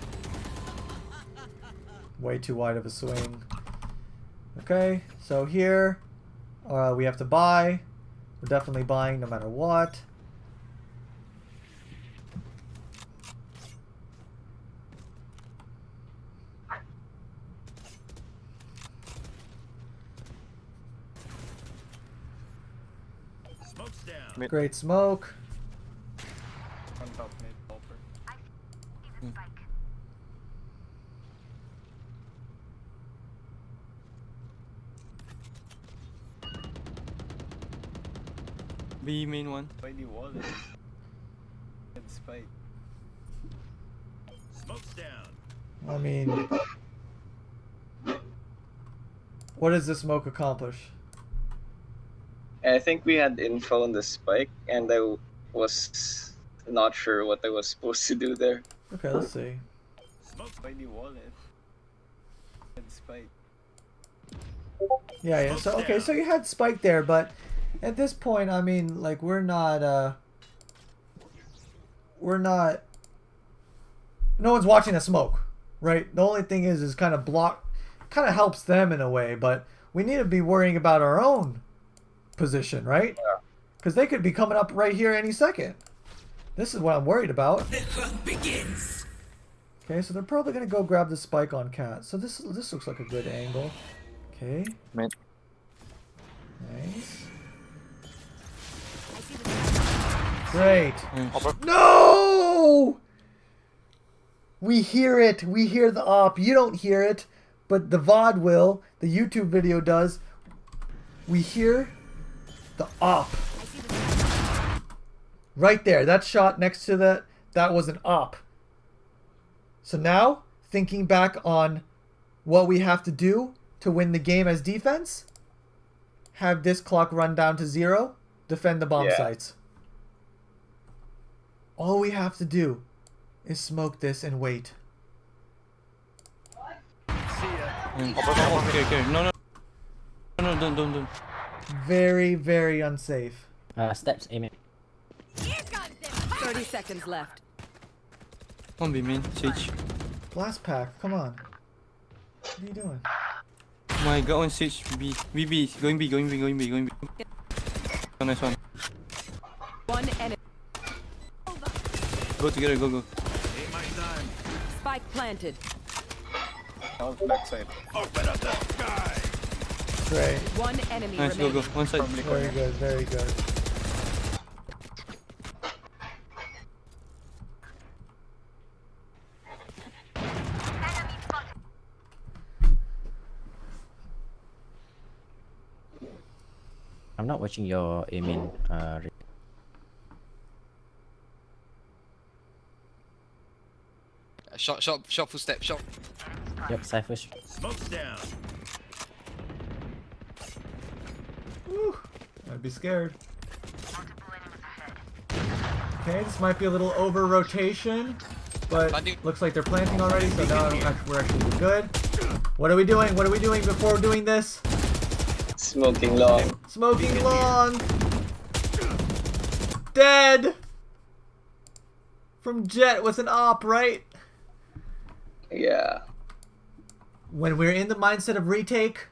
[SPEAKER 1] way too wide of a swing. Okay, so here we have to buy. We're definitely buying no matter what.
[SPEAKER 9] Smoke's down.
[SPEAKER 1] Great smoke.
[SPEAKER 5] On top mid, Pauper.
[SPEAKER 2] B main one.
[SPEAKER 5] By the wall. And spike.
[SPEAKER 9] Smoke's down.
[SPEAKER 1] I mean, what does the smoke accomplish?
[SPEAKER 4] I think we had info on the spike, and I was not sure what I was supposed to do there.
[SPEAKER 1] Okay, let's see.
[SPEAKER 5] Smoke's by the wall. And spike.
[SPEAKER 1] Yeah. So okay, so you had Spike there, but at this point, I mean, like we're not. No one's watching the smoke, right? The only thing is kind of helps them in a way, but we need to be worrying about our own position, right? Because they could be coming up right here any second. This is what I'm worried about.
[SPEAKER 9] The hunt begins.
[SPEAKER 1] Okay, so they're probably gonna go grab the spike on Cat. So this looks like a good angle. Okay.
[SPEAKER 8] Mid.
[SPEAKER 1] Nice. Great.
[SPEAKER 8] Pauper.
[SPEAKER 1] No! We hear it. We hear the op. You don't hear it, but the VOD will. The YouTube video does. We hear the op. Right there. That shot next to that was an op. So now, thinking back on what we have to do to win the game as defense, have this clock run down to 0, defend the bomb sites. All we have to do is smoke this and wait.
[SPEAKER 2] Okay. No, don't.
[SPEAKER 1] Very, very unsafe.
[SPEAKER 3] Steps, aiming.
[SPEAKER 10] 30 seconds left.
[SPEAKER 2] One B main. Siege.
[SPEAKER 1] Blast pack, come on. What are you doing?
[SPEAKER 2] My god, on Siege. B. Going B. Oh, nice one.
[SPEAKER 10] One enemy.
[SPEAKER 2] Go together, go.
[SPEAKER 9] Ain't my time.
[SPEAKER 10] Spike planted.
[SPEAKER 5] Now backside.
[SPEAKER 9] Open up the sky.
[SPEAKER 1] Great.
[SPEAKER 10] One enemy
[SPEAKER 2] Nice, go.
[SPEAKER 10] remaining.
[SPEAKER 2] One side.
[SPEAKER 1] Very good, very good.
[SPEAKER 3] I'm not watching your aiming.
[SPEAKER 7] Shot, full step, shot.
[SPEAKER 3] Yep, Cypher.
[SPEAKER 9] Smoke's down.
[SPEAKER 1] Whew. I'd be scared. Okay, this might be a little over rotation, but
[SPEAKER 7] Planting.
[SPEAKER 1] looks like they're planting already, so now we're actually good. What are we doing? What are we doing before doing this?
[SPEAKER 4] Smoking long.
[SPEAKER 1] Smoking long. Dead. From Jet with an op, right?
[SPEAKER 4] Yeah.
[SPEAKER 1] When we're in the mindset of retake,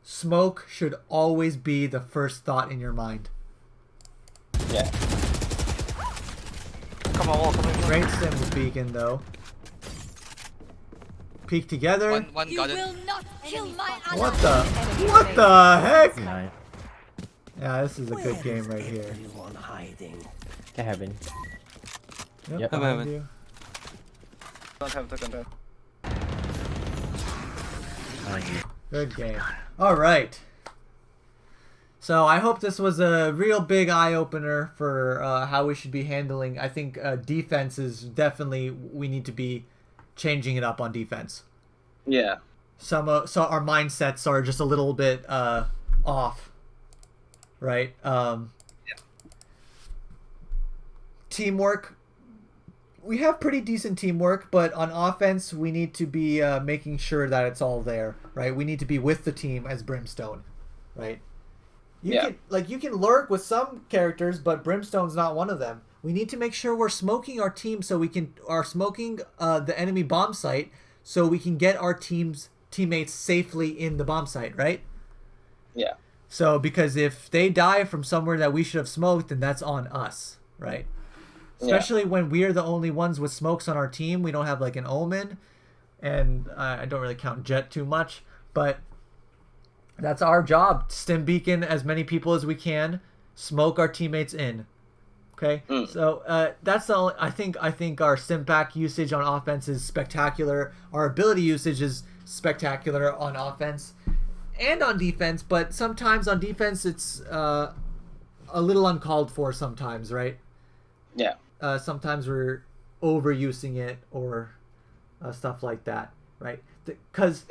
[SPEAKER 1] smoke should always be the first thought in your mind.
[SPEAKER 4] Yeah.
[SPEAKER 8] Come on, wall, come on.
[SPEAKER 1] Great Sims beacon though. Peek together.
[SPEAKER 7] One garden.
[SPEAKER 6] not kill my ally.
[SPEAKER 1] What the heck?
[SPEAKER 3] Nice.
[SPEAKER 1] Yeah, this is a good game right here.
[SPEAKER 3] Okay, Heaven.
[SPEAKER 1] Yep,
[SPEAKER 3] Yep.
[SPEAKER 1] behind
[SPEAKER 2] Heaven.
[SPEAKER 1] you.
[SPEAKER 5] Don't have to contest.
[SPEAKER 1] Good game. All right. So I hope this was a real big eye opener for how we should be handling. I think defense is definitely, we need to be changing it up on defense.
[SPEAKER 4] Yeah.
[SPEAKER 1] So our mindsets are just a little bit off, right? Teamwork. We have pretty decent teamwork, but on offense, we need to be making sure that it's all there, right? We need to be with the team as Brimstone, right? You can lurk with some characters, but Brimstone's not one of them. We need to make sure we're smoking our team so we are smoking the enemy bomb site so we can get our teammates safely in the bomb site, right?
[SPEAKER 4] Yeah.
[SPEAKER 1] So because if they die from somewhere that we should have smoked, then that's on us, right? Especially when we're the only ones with smokes on our team. We don't have like an Omen, and I don't really count Jet too much, but that's our job. Stim beacon as many people as we can smoke our teammates in. Okay, so that's the only, I think our Simpack usage on offense is spectacular. Our ability usage is spectacular on offense and on defense, but sometimes on defense it's a little uncalled for sometimes, right?
[SPEAKER 4] Yeah.
[SPEAKER 1] Sometimes we're overusing it or stuff like that, right? Because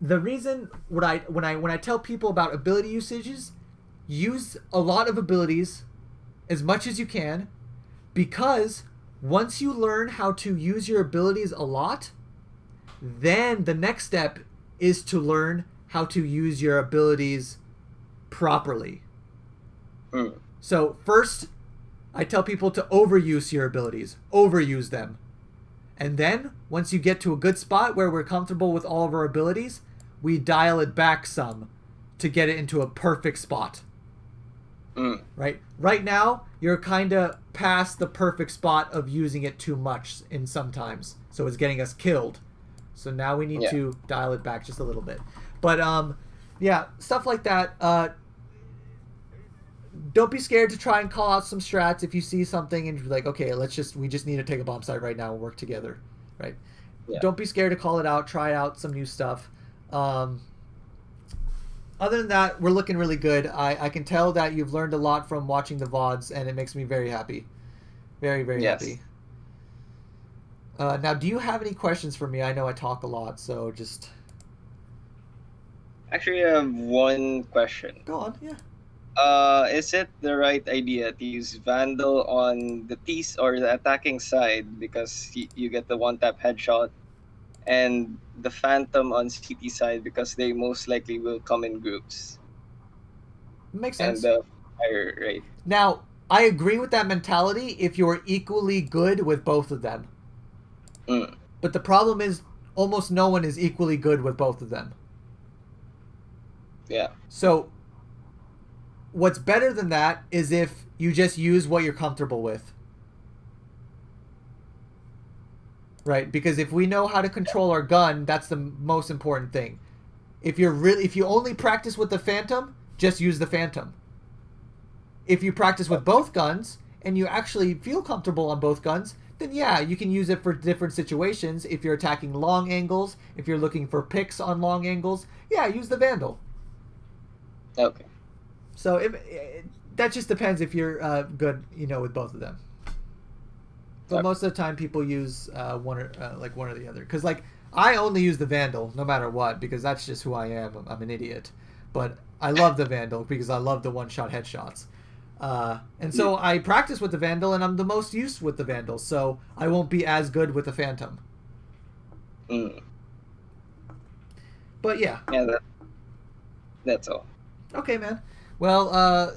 [SPEAKER 1] the reason when I tell people about ability usages, use a lot of abilities as much as you can, because once you learn how to use your abilities a lot, then the next step is to learn how to use your abilities properly. So first, I tell people to overuse your abilities, overuse them. And then, once you get to a good spot where we're comfortable with all of our abilities, we dial it back some to get it into a perfect spot. Right? Right now, you're kind of past the perfect spot of using it too much in sometimes. So it's getting us killed. So now we need to dial it back just a little bit. But, yeah, stuff like that. Don't be scared to try and call out some strats if you see something and you're like, okay, we just need to take a bomb site right now and work together, right? Yeah. Don't be scared to call it out. Try out some new stuff. Other than that, we're looking really good. I can tell that you've learned a lot from watching the VODs, and it makes me very happy. Very, very happy. Now, do you have any questions for me? I know I talk a lot, so just...
[SPEAKER 4] Actually, I have one question.
[SPEAKER 1] Go on, yeah.
[SPEAKER 4] Is it the right idea to use Vandal on the T's or the attacking side because you get the one-tap headshot, and the Phantom on CT side because they most likely will come in groups?
[SPEAKER 1] Makes sense.
[SPEAKER 4] And the fire rate.
[SPEAKER 1] Now, I agree with that mentality if you're equally good with both of them. But the problem is almost no one is equally good with both of them.
[SPEAKER 4] Yeah.
[SPEAKER 1] So what's better than that is if you just use what you're comfortable with. Right? Because if we know how to control our gun, that's the most important thing. If you only practice with the Phantom, just use the Phantom. If you practice with both guns and you actually feel comfortable on both guns, then yeah, you can use it for different situations. If you're attacking long angles, if you're looking for picks on long angles, yeah, use the Vandal.
[SPEAKER 4] Okay.
[SPEAKER 1] So that just depends if you're good, with both of them. But most of the time, people use one or the other. Because I only use the Vandal no matter what, because that's just who I am. I'm an idiot, but I love the Vandal because I love the one-shot headshots. And so I practice with the Vandal, and I'm the most used with the Vandal. So I won't be as good with the Phantom. But yeah.
[SPEAKER 4] Yeah, that's all.
[SPEAKER 1] Okay, man. Well,